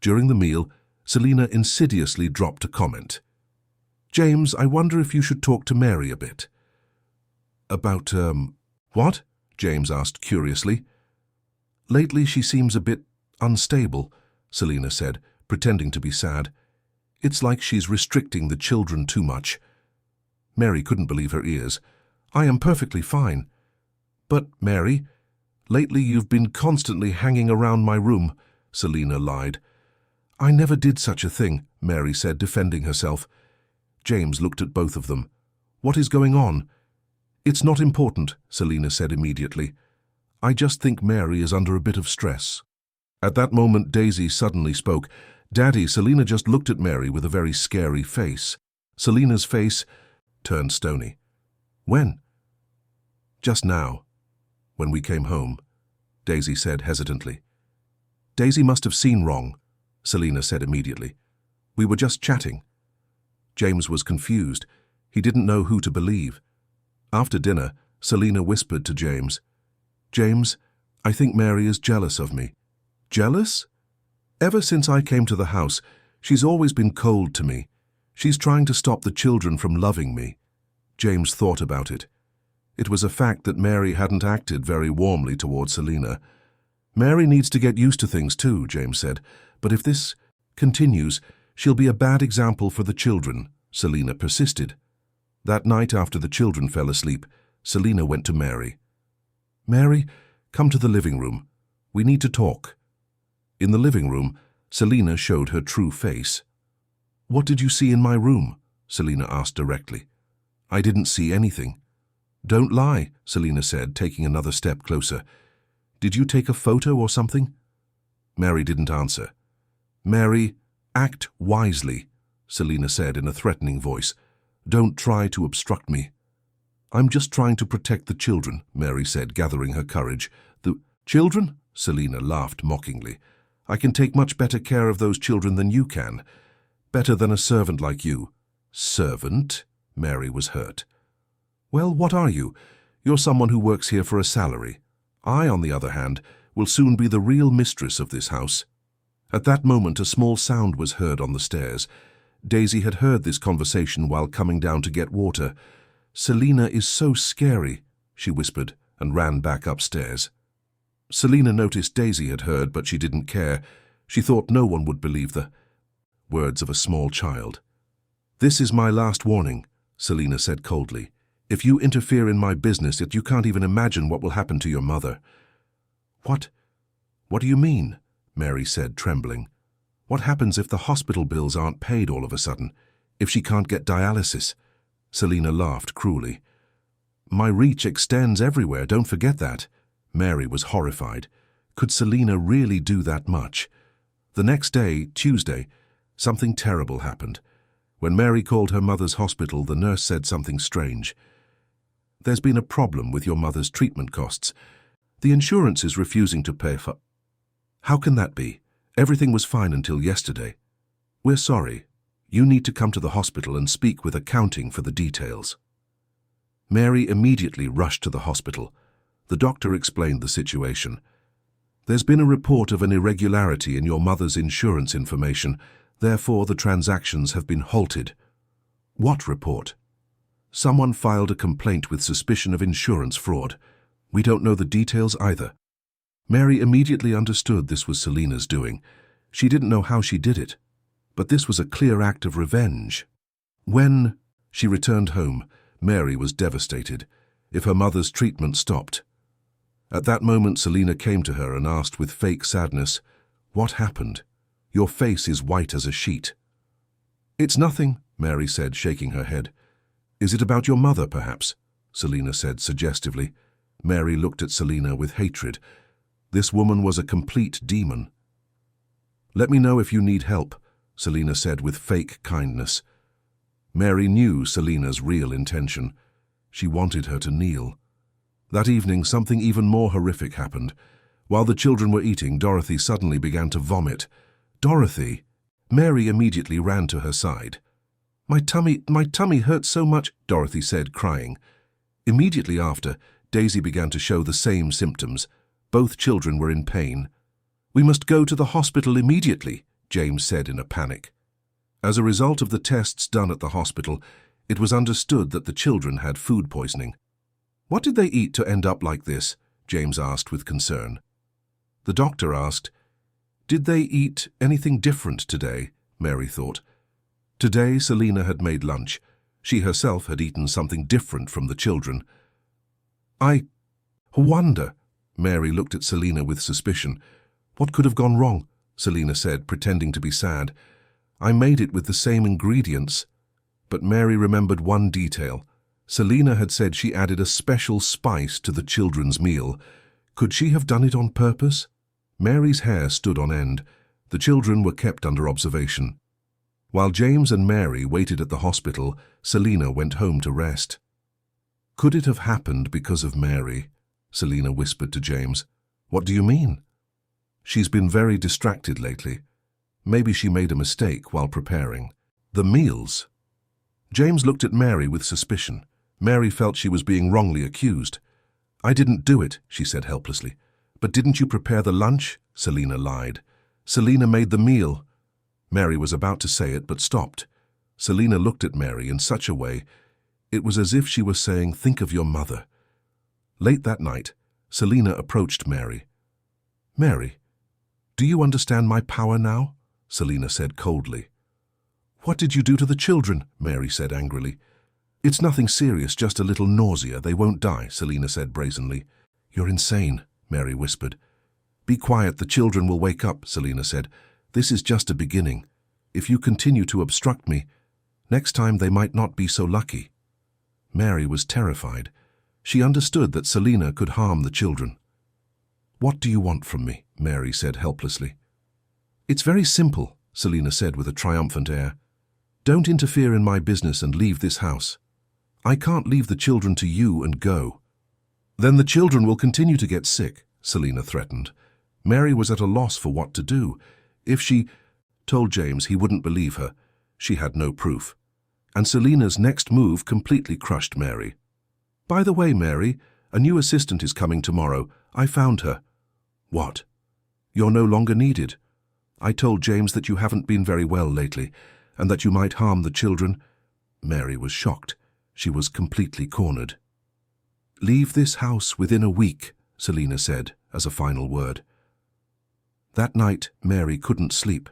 During the meal, Selina insidiously dropped a comment. "James, I wonder if you should talk to Mary a bit." "About, what?" James asked curiously. "Lately she seems a bit unstable," Selina said, pretending to be sad. "It's like she's restricting the children too much." Mary couldn't believe her ears. "I am perfectly fine." "But, Mary, lately you've been constantly hanging around my room," Selina lied. "I never did such a thing," Mary said, defending herself. James looked at both of them. "What is going on?" "It's not important," Selina said immediately. "I just think Mary is under a bit of stress." At that moment, Daisy suddenly spoke. "Daddy," Selina just looked at Mary with a very scary face. Selina's face turned stony. "When?" "Just now, when we came home," Daisy said hesitantly. "Daisy must have seen wrong," Selina said immediately. "We were just chatting." James was confused. He didn't know who to believe. After dinner, Selina whispered to James, "James, I think Mary is jealous of me." "Jealous?" "Ever since I came to the house, she's always been cold to me. She's trying to stop the children from loving me." James thought about it. It was a fact that Mary hadn't acted very warmly towards Selina. "Mary needs to get used to things too," James said. "But if this continues, she'll be a bad example for the children," Selina persisted. That night after the children fell asleep, Selina went to Mary. "Mary, come to the living room. We need to talk." In the living room, Selina showed her true face. "What did you see in my room?" Selina asked directly. "I didn't see anything." Don't lie, Selina said, taking another step closer. Did you take a photo or something? Mary didn't answer. Mary, act wisely, Selina said in a threatening voice. Don't try to obstruct me. I'm just trying to protect the children, Mary said, gathering her courage. The children? Selina laughed mockingly. I can take much better care of those children than you can. Better than a servant like you. Servant? Mary was hurt. Well, what are you? You're someone who works here for a salary. I, on the other hand, will soon be the real mistress of this house. At that moment, a small sound was heard on the stairs. Daisy had heard this conversation while coming down to get water. Selina is so scary, she whispered, and ran back upstairs. Selina noticed Daisy had heard, but she didn't care. She thought no one would believe the words of a small child. This is my last warning, Selina said coldly. If you interfere in my business, you can't even imagine what will happen to your mother. What do you mean? Mary said, trembling. What happens if the hospital bills aren't paid all of a sudden? If she can't get dialysis? Selina laughed cruelly. My reach extends everywhere, don't forget that. Mary was horrified. Could Selina really do that much? The next day, Tuesday, something terrible happened. When Mary called her mother's hospital, the nurse said something strange. There's been a problem with your mother's treatment costs. The insurance is refusing to pay for... How can that be? Everything was fine until yesterday. We're sorry. You need to come to the hospital and speak with accounting for the details. Mary immediately rushed to the hospital. The doctor explained the situation. There's been a report of an irregularity in your mother's insurance information. Therefore, the transactions have been halted. What report? Someone filed a complaint with suspicion of insurance fraud. We don't know the details either. Mary immediately understood this was Selina's doing. She didn't know how she did it, but this was a clear act of revenge. When she returned home, Mary was devastated. If her mother's treatment stopped. At that moment, Selina came to her and asked with fake sadness, "What happened? Your face is white as a sheet." "It's nothing," Mary said, shaking her head. "Is it about your mother, perhaps?" Selina said suggestively. Mary looked at Selina with hatred. This woman was a complete demon. "Let me know if you need help," Selina said with fake kindness. Mary knew Selina's real intention. She wanted her to kneel. That evening, something even more horrific happened. While the children were eating, Dorothy suddenly began to vomit. "Dorothy!" Mary immediately ran to her side. My tummy hurts so much," Dorothy said, crying. Immediately after, Daisy began to show the same symptoms. Both children were in pain. "We must go to the hospital immediately," James said in a panic. As a result of the tests done at the hospital, it was understood that the children had food poisoning. "What did they eat to end up like this?" James asked with concern. The doctor asked, "Did they eat anything different today?" Mary thought. Today, Selina had made lunch. She herself had eaten something different from the children. "I wonder." Mary looked at Selina with suspicion. "What could have gone wrong?" Selina said, pretending to be sad. "I made it with the same ingredients." But Mary remembered one detail. Selina had said she added a special spice to the children's meal. Could she have done it on purpose? Mary's hair stood on end. The children were kept under observation. While James and Mary waited at the hospital, Selina went home to rest. "Could it have happened because of Mary?" Selina whispered to James. "What do you mean?" "She's been very distracted lately. Maybe she made a mistake while preparing the meals." James looked at Mary with suspicion. Mary felt she was being wrongly accused. "I didn't do it," she said helplessly. "But didn't you prepare the lunch?" Selina lied. "Selina made the meal." Mary was about to say it, but stopped. Selina looked at Mary in such a way, it was as if she were saying, "Think of your mother." Late that night, Selina approached Mary. "Mary, do you understand my power now?" Selina said coldly. "What did you do to the children?" Mary said angrily. "It's nothing serious, just a little nausea. They won't die," Selina said brazenly. "You're insane," Mary whispered. "Be quiet, the children will wake up," Selina said. "This is just a beginning. If you continue to obstruct me, next time they might not be so lucky." Mary was terrified. She understood that Selina could harm the children. "What do you want from me?" Mary said helplessly. "It's very simple," Selina said with a triumphant air. "Don't interfere in my business and leave this house. I can't leave the children to you and go." "Then the children will continue to get sick," Selina threatened. Mary was at a loss for what to do. If she told James, he wouldn't believe her. She had no proof. And Selina's next move completely crushed Mary. "By the way, Mary, a new assistant is coming tomorrow. I found her." "What?" "You're no longer needed. I told James that you haven't been very well lately, and that you might harm the children." Mary was shocked. She was completely cornered. "Leave this house within a week," Selina said as a final word. That night, Mary couldn't sleep.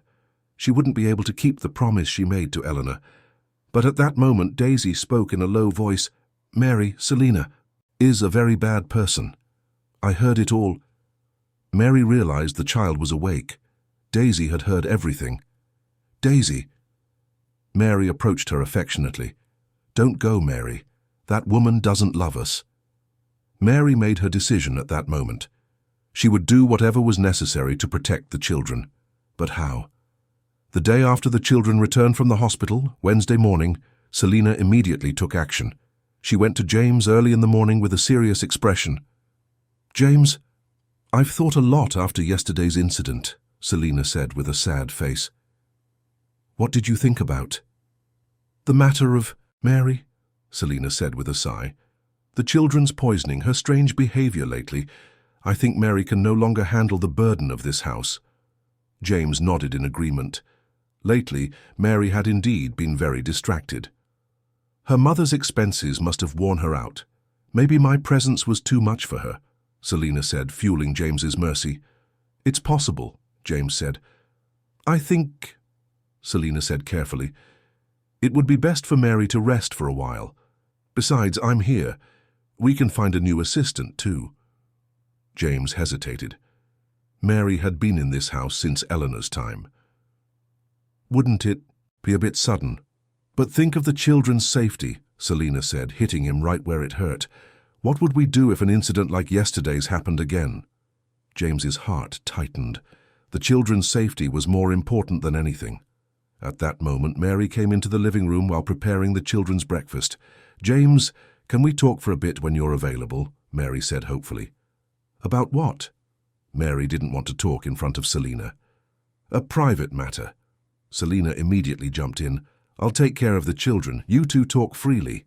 She wouldn't be able to keep the promise she made to Eleanor. But at that moment, Daisy spoke in a low voice. "Mary, Selina is a very bad person. I heard it all." Mary realized the child was awake. Daisy had heard everything. "Daisy." Mary approached her affectionately. "Don't go, Mary. That woman doesn't love us." Mary made her decision at that moment. She would do whatever was necessary to protect the children. But how? The day after the children returned from the hospital, Wednesday morning, Selina immediately took action. She went to James early in the morning with a serious expression. "James, I've thought a lot after yesterday's incident," Selina said with a sad face. "What did you think about?" "The matter of Mary," Selina said with a sigh. "The children's poisoning, her strange behavior lately. I think Mary can no longer handle the burden of this house." James nodded in agreement. Lately, Mary had indeed been very distracted. "Her mother's expenses must have worn her out. Maybe my presence was too much for her," Selina said, fueling James's mercy. "It's possible," James said. "I think," Selina said carefully, "it would be best for Mary to rest for a while. Besides, I'm here. We can find a new assistant, too." James hesitated. Mary had been in this house since Eleanor's time. "Wouldn't it be a bit sudden?" "But think of the children's safety," Selina said, hitting him right where it hurt. "What would we do if an incident like yesterday's happened again?" James's heart tightened. The children's safety was more important than anything. At that moment, Mary came into the living room while preparing the children's breakfast. "James, can we talk for a bit when you're available?" Mary said hopefully. "About what?" Mary didn't want to talk in front of Selina. "A private matter." Selina immediately jumped in. "I'll take care of the children. You two talk freely."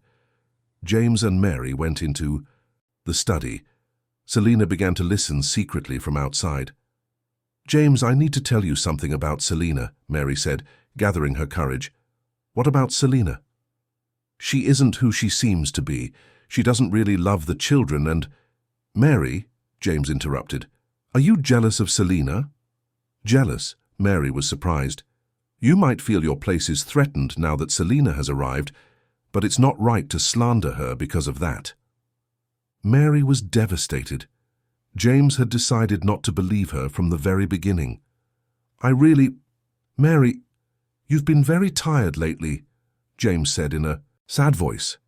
James and Mary went into the study. Selina began to listen secretly from outside. "James, I need to tell you something about Selina," Mary said, gathering her courage. "What about Selina?" "She isn't who she seems to be. She doesn't really love the children and—" "Mary," James interrupted, "are you jealous of Selina?" "Jealous?" Mary was surprised. "You might feel your place is threatened now that Selina has arrived, but it's not right to slander her because of that." Mary was devastated. James had decided not to believe her from the very beginning. "Mary, you've been very tired lately," James said in a sad voice.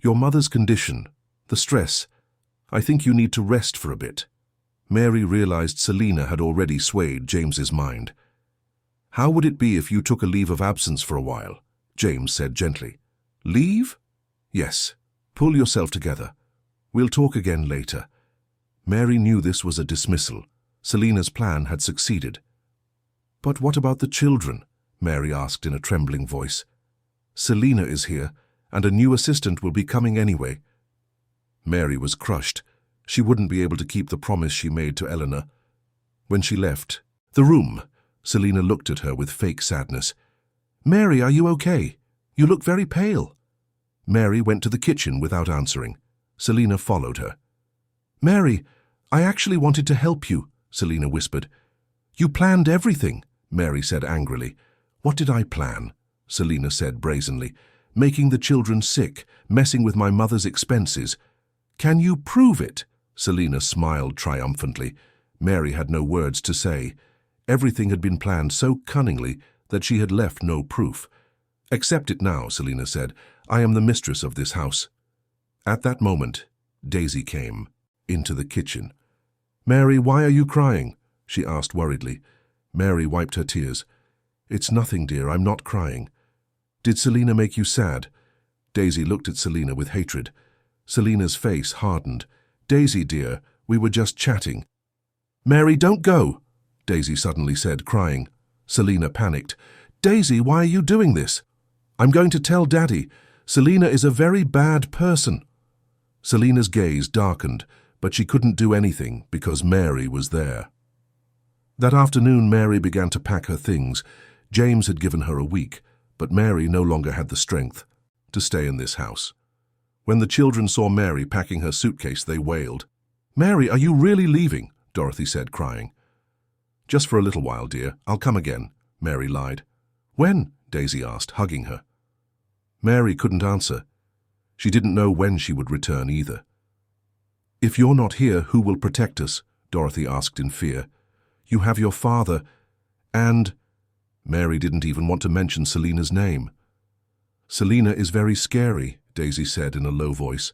"Your mother's condition, the stress, I think you need to rest for a bit." Mary realized Selina had already swayed James's mind. "How would it be if you took a leave of absence for a while?" James said gently. "Leave?" "Yes. Pull yourself together. We'll talk again later." Mary knew this was a dismissal. Selina's plan had succeeded. "But what about the children?" Mary asked in a trembling voice. "Selina is here, and a new assistant will be coming anyway." Mary was crushed. She wouldn't be able to keep the promise she made to Eleanor. When she left the room, Selina looked at her with fake sadness. "Mary, are you okay? You look very pale." Mary went to the kitchen without answering. Selina followed her. "Mary, I actually wanted to help you," Selina whispered. "You planned everything," Mary said angrily. "What did I plan?" Selina said brazenly. "Making the children sick, messing with my mother's expenses." "Can you prove it?" Selina smiled triumphantly. Mary had no words to say. Everything had been planned so cunningly that she had left no proof. "Accept it now," Selina said. "I am the mistress of this house." At that moment, Daisy came into the kitchen. "Mary, why are you crying?" she asked worriedly. Mary wiped her tears. "It's nothing, dear, I'm not crying." "Did Selina make you sad?" Daisy looked at Selina with hatred. Selina's face hardened. "Daisy, dear, we were just chatting." "Mary, don't go," Daisy suddenly said, crying. Selina panicked. "Daisy, why are you doing this?" "I'm going to tell Daddy. Selina is a very bad person." Selina's gaze darkened, but she couldn't do anything because Mary was there. That afternoon, Mary began to pack her things. James had given her a week, but Mary no longer had the strength to stay in this house. When the children saw Mary packing her suitcase, they wailed. "Mary, are you really leaving?" Dorothy said, crying. "Just for a little while, dear. I'll come again," Mary lied. "When?" Daisy asked, hugging her. Mary couldn't answer. She didn't know when she would return either. "If you're not here, who will protect us?" Dorothy asked in fear. "You have your father, and—" Mary didn't even want to mention Selina's name. "Selina is very scary," Daisy said in a low voice.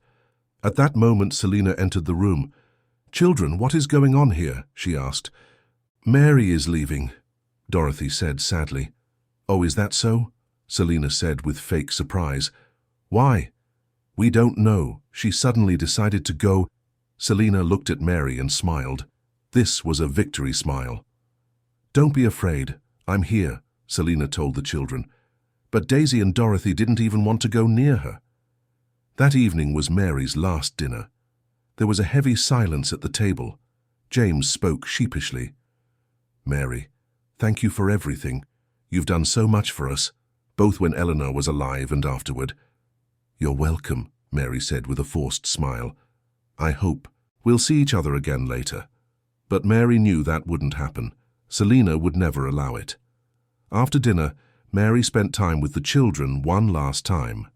At that moment, Selina entered the room. "Children, what is going on here?" she asked. "Mary is leaving," Dorothy said sadly. "Oh, is that so?" Selina said with fake surprise. "Why?" "We don't know. She suddenly decided to go." Selina looked at Mary and smiled. This was a victory smile. "Don't be afraid. I'm here," Selina told the children. But Daisy and Dorothy didn't even want to go near her. That evening was Mary's last dinner. There was a heavy silence at the table. James spoke sheepishly. "Mary, thank you for everything. You've done so much for us, both when Eleanor was alive and afterward." "You're welcome," Mary said with a forced smile. "I hope we'll see each other again later." But Mary knew that wouldn't happen. Selina would never allow it. After dinner, Mary spent time with the children one last time.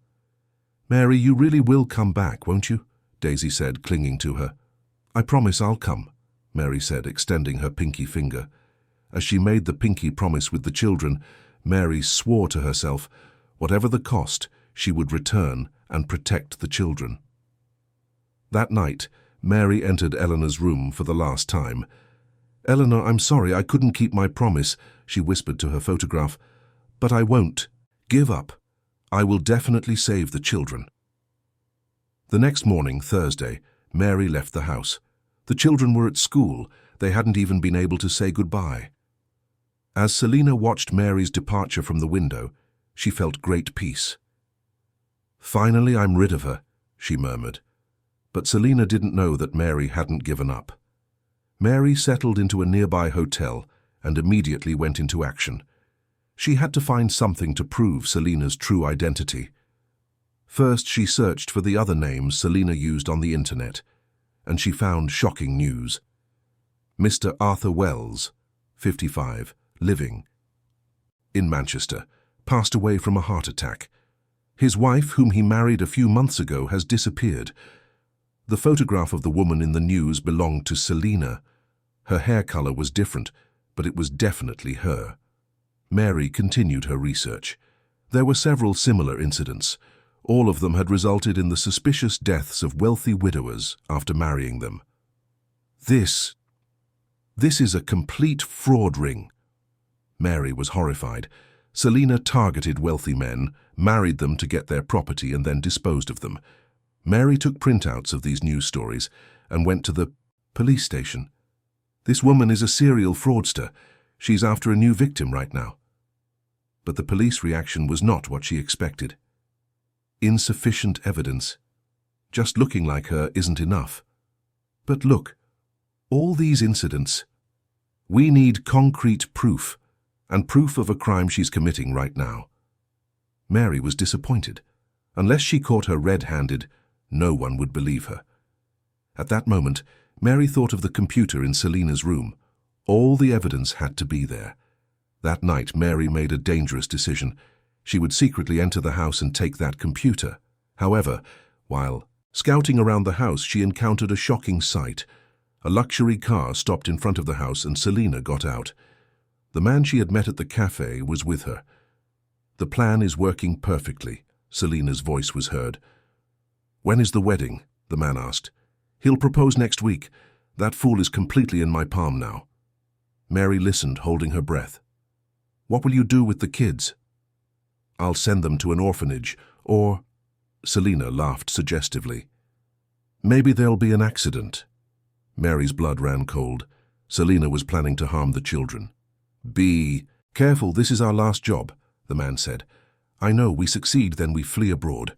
"Mary, you really will come back, won't you?" Daisy said, clinging to her. "I promise I'll come," Mary said, extending her pinky finger. As she made the pinky promise with the children, Mary swore to herself, whatever the cost, she would return and protect the children. That night, Mary entered Eleanor's room for the last time. "Eleanor, I'm sorry I couldn't keep my promise," she whispered to her photograph. "But I won't. Give up. I will definitely save the children." The next morning, Thursday, Mary left the house. The children were at school. They hadn't even been able to say goodbye. As Selina watched Mary's departure from the window, she felt great peace. "Finally, I'm rid of her," she murmured. But Selina didn't know that Mary hadn't given up. Mary settled into a nearby hotel and immediately went into action. She had to find something to prove Selina's true identity. First, she searched for the other names Selina used on the internet, and she found shocking news. Mr. Arthur Wells, 55, living in Manchester, passed away from a heart attack. His wife, whom he married a few months ago, has disappeared. The photograph of the woman in the news belonged to Selina. Her hair color was different, but it was definitely her. Mary continued her research. There were several similar incidents. All of them had resulted in the suspicious deaths of wealthy widowers after marrying them. This is a complete fraud ring. Mary was horrified. Selina targeted wealthy men, married them to get their property, and then disposed of them. Mary took printouts of these news stories and went to the police station. "This woman is a serial fraudster. She's after a new victim right now." But the police reaction was not what she expected. Insufficient evidence. Just looking like her isn't enough. "But look, all these incidents. We need concrete proof, and proof of a crime she's committing right now." Mary was disappointed. Unless she caught her red-handed, no one would believe her. At that moment, Mary thought of the computer in Selina's room. All the evidence had to be there. That night, Mary made a dangerous decision. She would secretly enter the house and take that computer. However, while scouting around the house, she encountered a shocking sight. A luxury car stopped in front of the house and Selina got out. The man she had met at the cafe was with her. "The plan is working perfectly," Selina's voice was heard. "When is the wedding?" the man asked. He'll propose next week. That fool is completely in my palm now. Mary listened, holding her breath. What will you do with the kids? I'll send them to an orphanage, or... Selina laughed suggestively. Maybe there'll be an accident. Mary's blood ran cold. Selina was planning to harm the children. Be careful, this is our last job, the man said. I know, we succeed, then we flee abroad.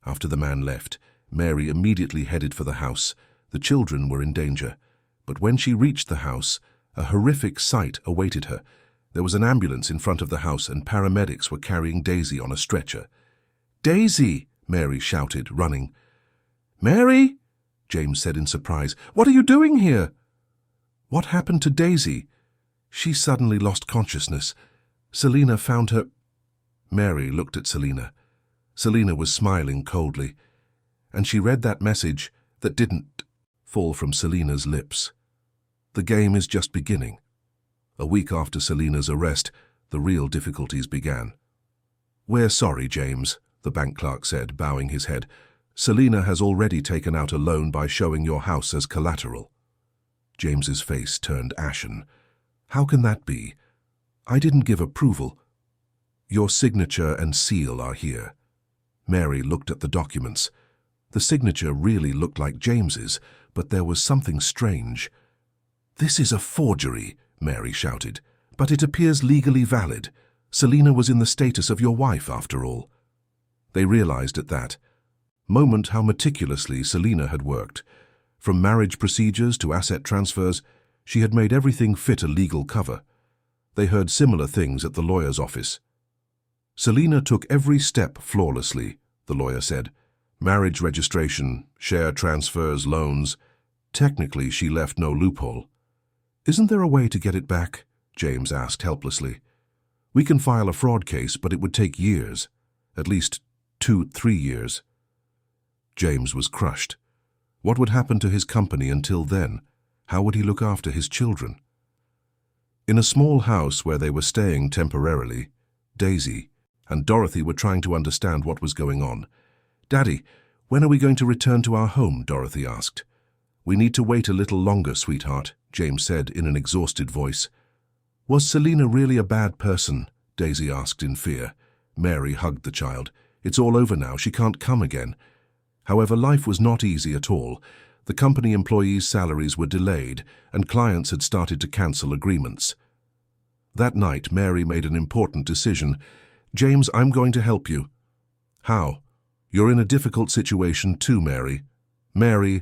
After the man left, Mary immediately headed for the house. The children were in danger. But when she reached the house, a horrific sight awaited her. There was an ambulance in front of the house and paramedics were carrying Daisy on a stretcher. Daisy! Mary shouted, running. Mary! James said in surprise. What are you doing here? What happened to Daisy? She suddenly lost consciousness. Selina found her... Mary looked at Selina. Selina was smiling coldly, and she read that message that didn't fall from Selina's lips. The game is just beginning. A week after Selina's arrest, the real difficulties began. We're sorry, James, the bank clerk said, bowing his head. Selina has already taken out a loan by showing your house as collateral. James's face turned ashen. How can that be? I didn't give approval. Your signature and seal are here. Mary looked at the documents. The signature really looked like James's, but there was something strange. This is a forgery, Mary shouted, but it appears legally valid. Selina was in the status of your wife, after all. They realized at that moment how meticulously Selina had worked. From marriage procedures to asset transfers, she had made everything fit a legal cover. They heard similar things at the lawyer's office. Selina took every step flawlessly, the lawyer said. Marriage registration, share transfers, loans. Technically, she left no loophole. Isn't there a way to get it back? James asked helplessly. We can file a fraud case, but it would take years. At least 2-3 years. James was crushed. What would happen to his company until then? How would he look after his children? In a small house where they were staying temporarily, Daisy and Dorothy were trying to understand what was going on. Daddy, when are we going to return to our home? Dorothy asked. We need to wait a little longer, sweetheart, James said in an exhausted voice. Was Selina really a bad person? Daisy asked in fear. Mary hugged the child. It's all over now, she can't come again. However, life was not easy at all. The company employees' salaries were delayed, and clients had started to cancel agreements. That night, Mary made an important decision. James, I'm going to help you. How? You're in a difficult situation too, Mary. Mary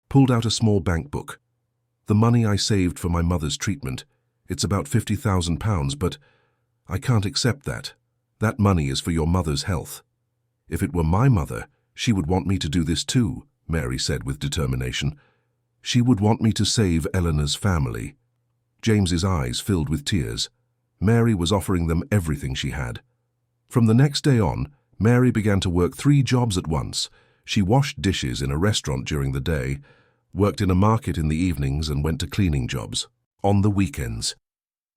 pulled out a small bank book. The money I saved for my mother's treatment. It's about £50,000, but I can't accept that. That money is for your mother's health. If it were my mother, she would want me to do this too, Mary said with determination. She would want me to save Eleanor's family. James's eyes filled with tears. Mary was offering them everything she had. From the next day on, Mary began to work 3 jobs at once. She washed dishes in a restaurant during the day, worked in a market in the evenings, and went to cleaning jobs on the weekends.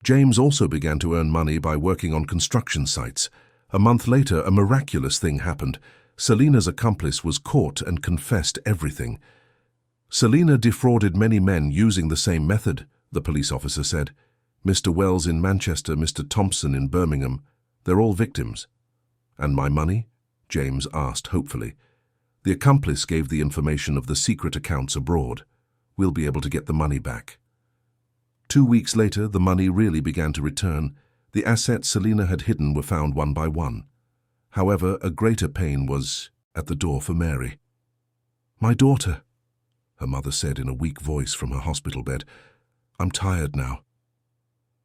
James also began to earn money by working on construction sites. A month later, a miraculous thing happened. Selina's accomplice was caught and confessed everything. Selina defrauded many men using the same method, the police officer said. Mr. Wells in Manchester, Mr. Thompson in Birmingham. They're all victims. And my money? James asked hopefully. The accomplice gave the information of the secret accounts abroad. We'll be able to get the money back. 2 weeks later, the money really began to return. The assets Selina had hidden were found one by one. However, a greater pain was at the door for Mary. My daughter, her mother said in a weak voice from her hospital bed. I'm tired now.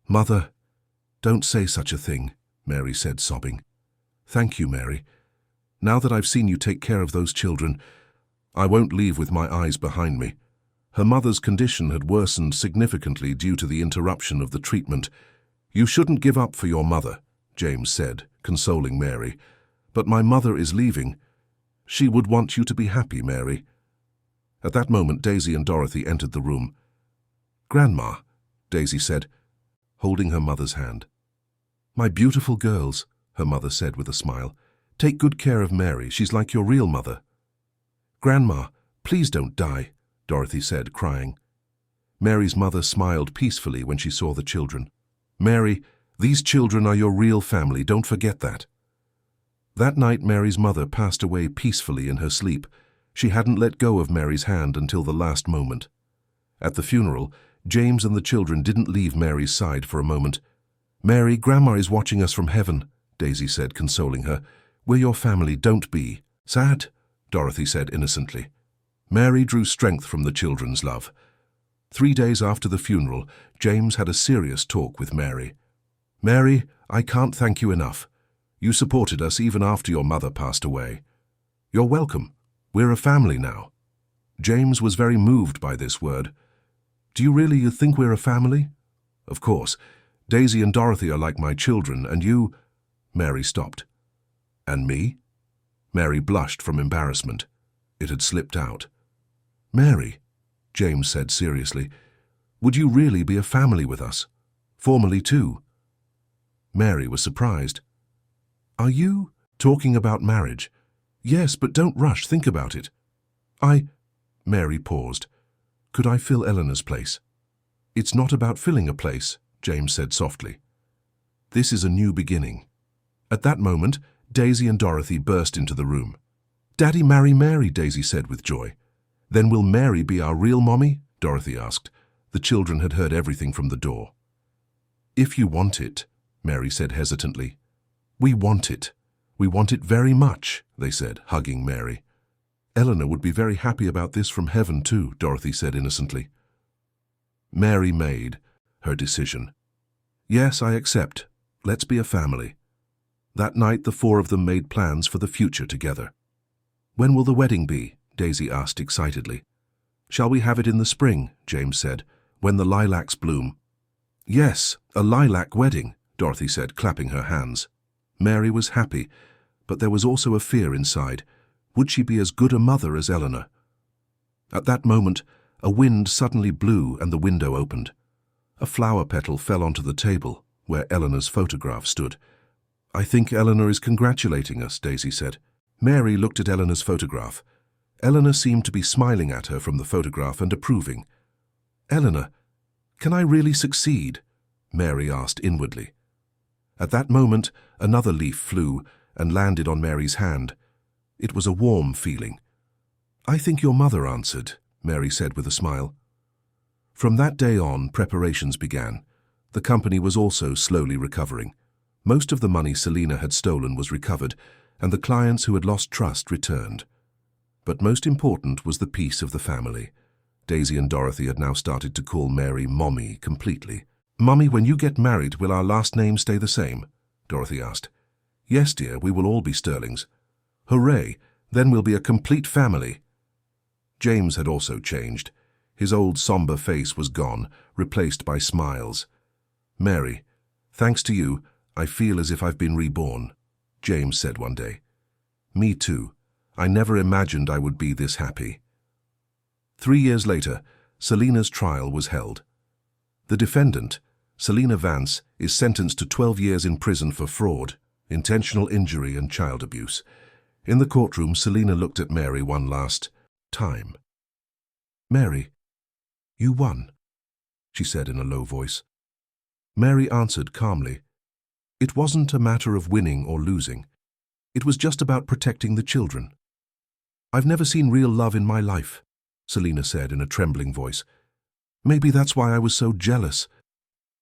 Mother, don't say such a thing, Mary said, sobbing. Thank you, Mary. Now that I've seen you take care of those children, I won't leave with my eyes behind me. Her mother's condition had worsened significantly due to the interruption of the treatment. You shouldn't give up for your mother, James said, consoling Mary. But my mother is leaving. She would want you to be happy, Mary. At that moment, Daisy and Dorothy entered the room. Grandma, Daisy said, holding her mother's hand. My beautiful girls, her mother said with a smile. Take good care of Mary. She's like your real mother. Grandma, Please don't die, Dorothy said, crying. Mary's mother smiled peacefully when she saw the children. Mary, these children are your real family, don't forget that. That night Mary's mother passed away peacefully in her sleep. She hadn't let go of Mary's hand until the last moment. At the funeral, James and the children didn't leave Mary's side for a moment. Mary, Grandma is watching us from heaven, Daisy said, consoling her. We're your family, don't be sad, Dorothy said innocently. Mary drew strength from the children's love. 3 days after the funeral, James had a serious talk with Mary. Mary, I can't thank you enough. You supported us even after your mother passed away. You're welcome. We're a family now. James was very moved by this word. Do you really think we're a family? Of course. Daisy and Dorothy are like my children, and you— Mary stopped. And me? Mary blushed from embarrassment. It had slipped out. Mary, James said seriously, would you really be a family with us? Formally too? Mary was surprised. Are you talking about marriage? Yes, but don't rush, think about it. Mary paused. Could I fill Eleanor's place? It's not about filling a place, James said softly. This is a new beginning. At that moment, Daisy and Dorothy burst into the room. Daddy, marry Mary, Daisy said with joy. Then will Mary be our real mommy? Dorothy asked. The children had heard everything from the door. If you want it, Mary said hesitantly. We want it. We want it very much, they said, hugging Mary. Eleanor would be very happy about this from heaven too, Dorothy said innocently. Mary made her decision. Yes, I accept. Let's be a family. That night the four of them made plans for the future together. When will the wedding be? Daisy asked excitedly. Shall we have it in the spring? James said, when the lilacs bloom. Yes, a lilac wedding, Dorothy said, clapping her hands. Mary was happy, but there was also a fear inside. Would she be as good a mother as Eleanor? At that moment, a wind suddenly blew and the window opened. A flower petal fell onto the table, where Eleanor's photograph stood. I think Eleanor is congratulating us, Daisy said. Mary looked at Eleanor's photograph. Eleanor seemed to be smiling at her from the photograph and approving. Eleanor, can I really succeed? Mary asked inwardly. At that moment, another leaf flew and landed on Mary's hand. It was a warm feeling. I think your mother answered, Mary said with a smile. From that day on, preparations began. The company was also slowly recovering. Most of the money Selina had stolen was recovered, and the clients who had lost trust returned. But most important was the peace of the family. Daisy and Dorothy had now started to call Mary Mommy completely. Mummy, when you get married, will our last name stay the same? Dorothy asked. Yes, dear, we will all be Sterlings. Hooray, then we'll be a complete family. James had also changed. His old somber face was gone, replaced by smiles. Mary, thanks to you, I feel as if I've been reborn, James said one day. Me too. I never imagined I would be this happy. 3 years later, Selina's trial was held. The defendant, Selina Vance, is sentenced to 12 years in prison for fraud, intentional injury and child abuse. In the courtroom, Selina looked at Mary one last time. Mary, you won, she said in a low voice. Mary answered calmly. It wasn't a matter of winning or losing. It was just about protecting the children. I've never seen real love in my life, Selina said in a trembling voice. Maybe that's why I was so jealous.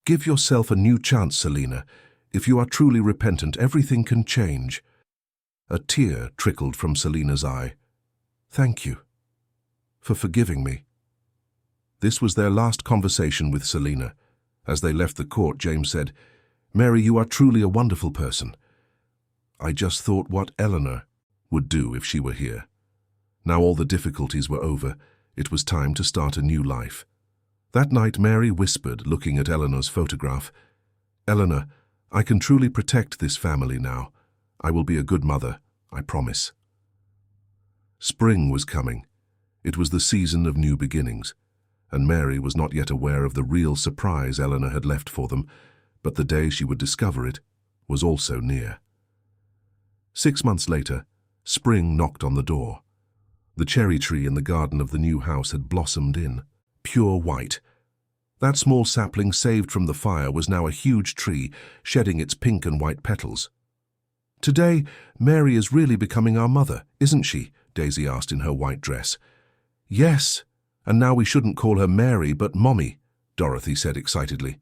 Give yourself a new chance, Selina. If you are truly repentant, everything can change. A tear trickled from Selina's eye. Thank you for forgiving me. This was their last conversation with Selina. As they left the court, James said, Mary, you are truly a wonderful person. I just thought what Eleanor would do if she were here. Now all the difficulties were over. It was time to start a new life. That night, Mary whispered, looking at Eleanor's photograph, Eleanor, I can truly protect this family now. I will be a good mother, I promise. Spring was coming. It was the season of new beginnings, and Mary was not yet aware of the real surprise Eleanor had left for them, but the day she would discover it was also near. 6 months later, spring knocked on the door. The cherry tree in the garden of the new house had blossomed in, pure white. That small sapling saved from the fire was now a huge tree, shedding its pink and white petals. "Today, Mary is really becoming our mother, isn't she?" Daisy asked in her white dress. "Yes, and now we shouldn't call her Mary, but Mommy," Dorothy said excitedly.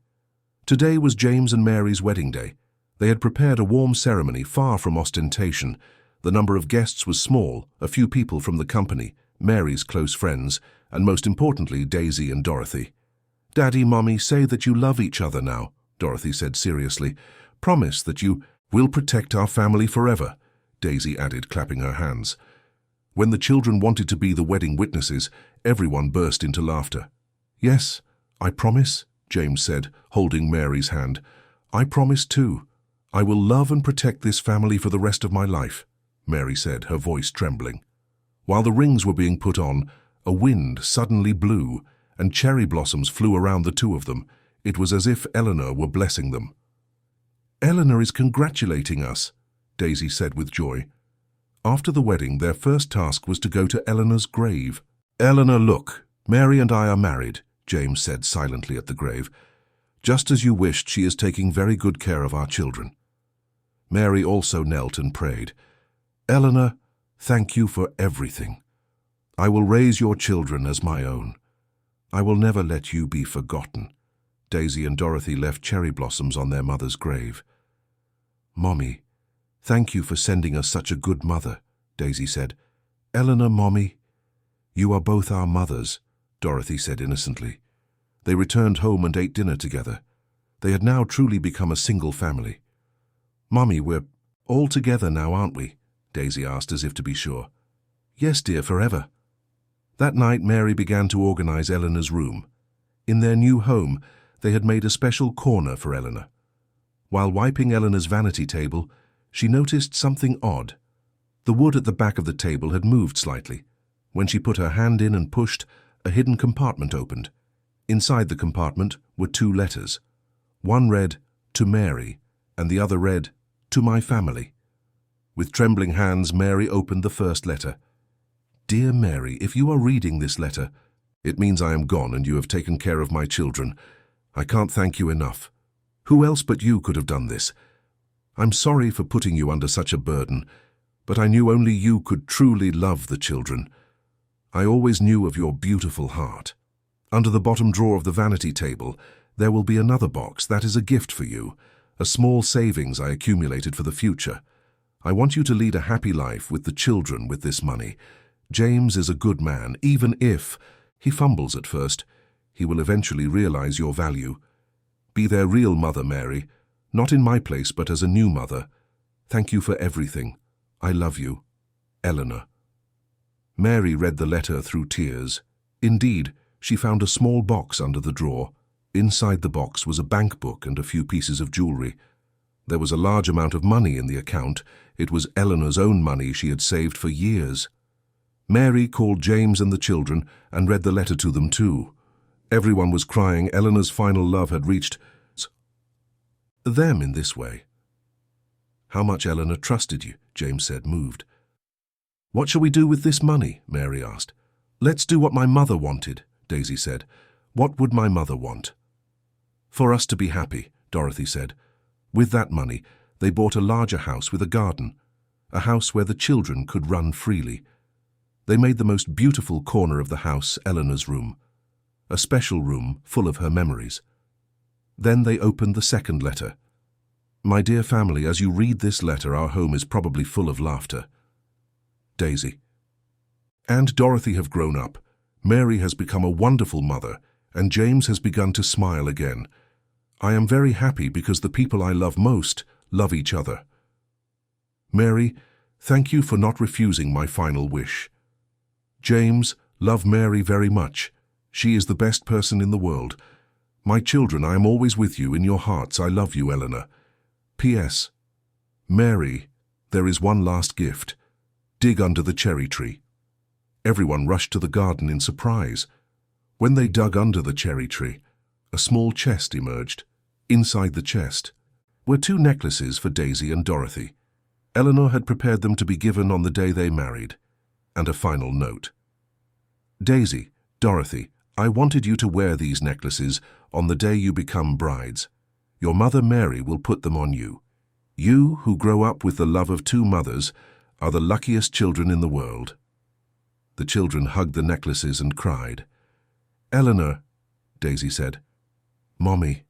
Today was James and Mary's wedding day. They had prepared a warm ceremony far from ostentation. The number of guests was small, a few people from the company, Mary's close friends, and most importantly, Daisy and Dorothy. "Daddy, Mommy, say that you love each other now," Dorothy said seriously. "Promise that you will protect our family forever," Daisy added, clapping her hands. When the children wanted to be the wedding witnesses, everyone burst into laughter. "Yes, I promise," James said, holding Mary's hand. "I promise too. I will love and protect this family for the rest of my life," Mary said, her voice trembling. While the rings were being put on, a wind suddenly blew, and cherry blossoms flew around the two of them. It was as if Eleanor were blessing them. "Eleanor is congratulating us," Daisy said with joy. After the wedding, their first task was to go to Eleanor's grave. "Eleanor, look, Mary and I are married," James said silently at the grave. "Just as you wished, she is taking very good care of our children." Mary also knelt and prayed. "Eleanor, thank you for everything. I will raise your children as my own. I will never let you be forgotten." Daisy and Dorothy left cherry blossoms on their mother's grave. "Mommy, thank you for sending us such a good mother," Daisy said. "Eleanor, Mommy, you are both our mothers," Dorothy said innocently. They returned home and ate dinner together. They had now truly become a single family. "Mommy, we're all together now, aren't we?" Daisy asked as if to be sure. "Yes, dear, forever." That night, Mary began to organize Eleanor's room. In their new home, they had made a special corner for Eleanor. While wiping Eleanor's vanity table, she noticed something odd. The wood at the back of the table had moved slightly. When she put her hand in and pushed, a hidden compartment opened. Inside the compartment were two letters. One read, "To Mary," and the other read, "To my family." With trembling hands, Mary opened the first letter. "Dear Mary, if you are reading this letter, it means I am gone and you have taken care of my children. I can't thank you enough. Who else but you could have done this? I'm sorry for putting you under such a burden, but I knew only you could truly love the children. I always knew of your beautiful heart. Under the bottom drawer of the vanity table, there will be another box that is a gift for you, a small savings I accumulated for the future. I want you to lead a happy life with the children with this money. James is a good man, even if he fumbles at first. He will eventually realize your value. Be their real mother, Mary, not in my place, but as a new mother. Thank you for everything. I love you. Eleanor." Mary read the letter through tears. Indeed, she found a small box under the drawer. Inside the box was a bank book and a few pieces of jewelry. There was a large amount of money in the account. It was Eleanor's own money she had saved for years. Mary called James and the children and read the letter to them too. Everyone was crying. Eleanor's final love had reached them in this way. "How much Eleanor trusted you," James said, moved. "What shall we do with this money?" Mary asked. "Let's do what my mother wanted," Daisy said. "What would my mother want?" "For us to be happy," Dorothy said. With that money, they bought a larger house with a garden, a house where the children could run freely. They made the most beautiful corner of the house Eleanor's room, a special room full of her memories. Then they opened the second letter. "My dear family, as you read this letter, our home is probably full of laughter. Daisy." And Dorothy have grown up. Mary has become a wonderful mother, and James has begun to smile again. I am very happy because the people I love most love each other. Mary, thank you for not refusing my final wish. James, love Mary very much. She is the best person in the world. My children, I am always with you in your hearts. I love you, Eleanor. P.S. Mary, there is one last gift. Dig under the cherry tree. Everyone rushed to the garden in surprise. When they dug under the cherry tree, a small chest emerged. Inside the chest were two necklaces for Daisy and Dorothy. Eleanor had prepared them to be given on the day they married. and a final note. Daisy, Dorothy, I wanted you to wear these necklaces on the day you become brides. Your mother Mary will put them on you. You, who grow up with the love of two mothers, are the luckiest children in the world. The children hugged the necklaces and cried. Eleanor, Daisy said. Mommy,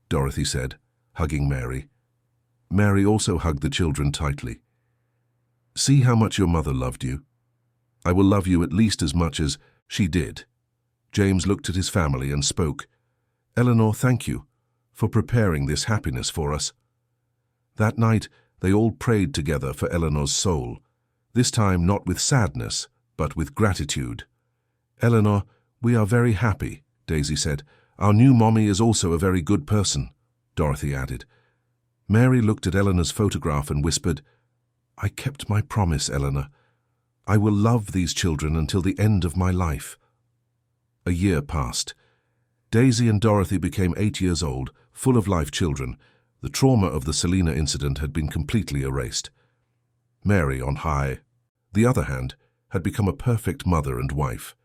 Dorothy said, hugging Mary. Mary also hugged the children tightly. See how much your mother loved you. I will love you at least as much as she did. James looked at his family and spoke. Eleanor, thank you for preparing this happiness for us. That night, they all prayed together for Eleanor's soul, this time not with sadness, but with gratitude. Eleanor, we are very happy, Daisy said. Our new mommy is also a very good person, Dorothy added. Mary looked at Eleanor's photograph and whispered, I kept my promise, Eleanor. I will love these children until the end of my life. A year passed. Daisy and Dorothy became 8 years old, full of life children. The trauma of the Selena incident had been completely erased. Mary, on high, the other hand, had become a perfect mother and wife.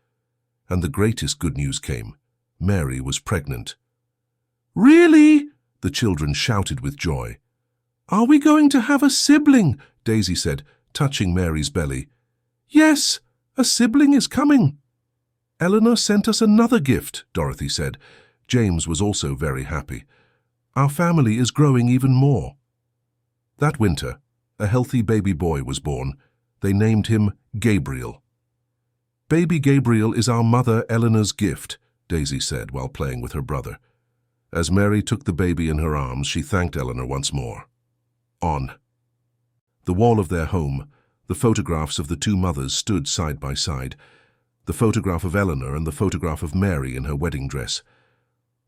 And the greatest good news came. Mary was pregnant. Really? The children shouted with joy. Are we going to have a sibling? Daisy said, touching Mary's belly. Yes, a sibling is coming. Eleanor sent us another gift, Dorothy said. James was also very happy. Our family is growing even more. That winter, a healthy baby boy was born. They named him Gabriel. Baby Gabriel is our mother Eleanor's gift, Daisy said while playing with her brother. As Mary took the baby in her arms, she thanked Eleanor once more. On the wall of their home, the photographs of the two mothers stood side by side, the photograph of Eleanor and the photograph of Mary in her wedding dress.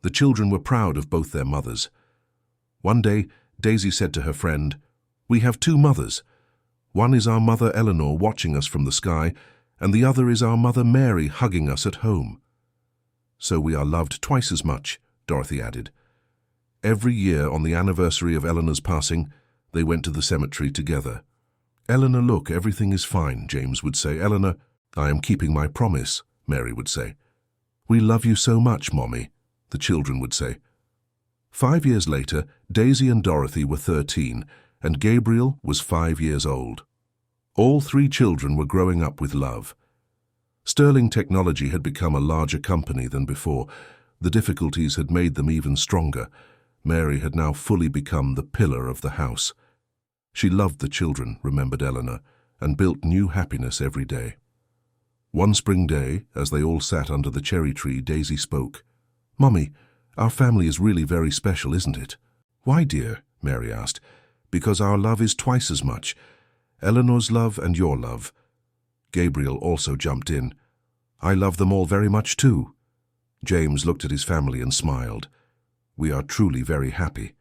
The children were proud of both their mothers. One day, Daisy said to her friend, We have two mothers. One is our mother Eleanor watching us from the sky, and the other is our mother Mary hugging us at home. So we are loved twice as much, Dorothy added. Every year on the anniversary of Eleanor's passing, they went to the cemetery together. Eleanor, look, everything is fine, James would say. Eleanor, I am keeping my promise, Mary would say. We love you so much, Mommy, the children would say. 5 years later, Daisy and Dorothy were 13, and Gabriel was 5 years old. All three children were growing up with love. Sterling Technology had become a larger company than before. The difficulties had made them even stronger. Mary had now fully become the pillar of the house. She loved the children, remembered Eleanor, and built new happiness every day. One spring day, as they all sat under the cherry tree, Daisy spoke. Mummy, our family is really very special, isn't it? Why, dear? Mary asked. Because our love is twice as much. Eleanor's love and your love. Gabriel also jumped in. I love them all very much too. James looked at his family and smiled. We are truly very happy.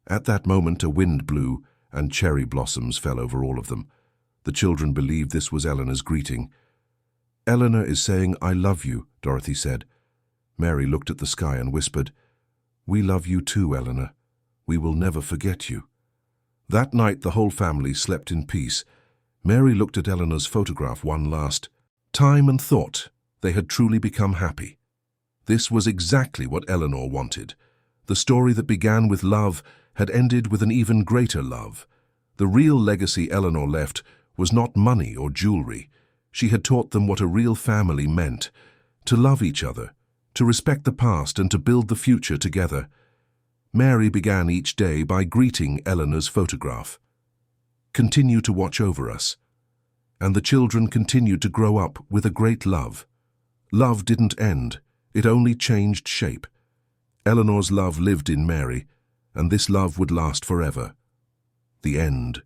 At that moment a wind blew and cherry blossoms fell over all of them. The children believed this was Eleanor's greeting. Eleanor is saying, I love you, Dorothy said. Mary looked at the sky and whispered, We love you too, Eleanor. We will never forget you. That night the whole family slept in peace. Mary looked at Eleanor's photograph one last time and thought they had truly become happy. This was exactly what Eleanor wanted. The story that began with love had ended with an even greater love. The real legacy Eleanor left was not money or jewelry. She had taught them what a real family meant, to love each other, to respect the past and to build the future together. Mary began each day by greeting Eleanor's photograph. Continue to watch over us. And the children continued to grow up with a great love. Love didn't end, it only changed shape. Eleanor's love lived in Mary, and this love would last forever. The end.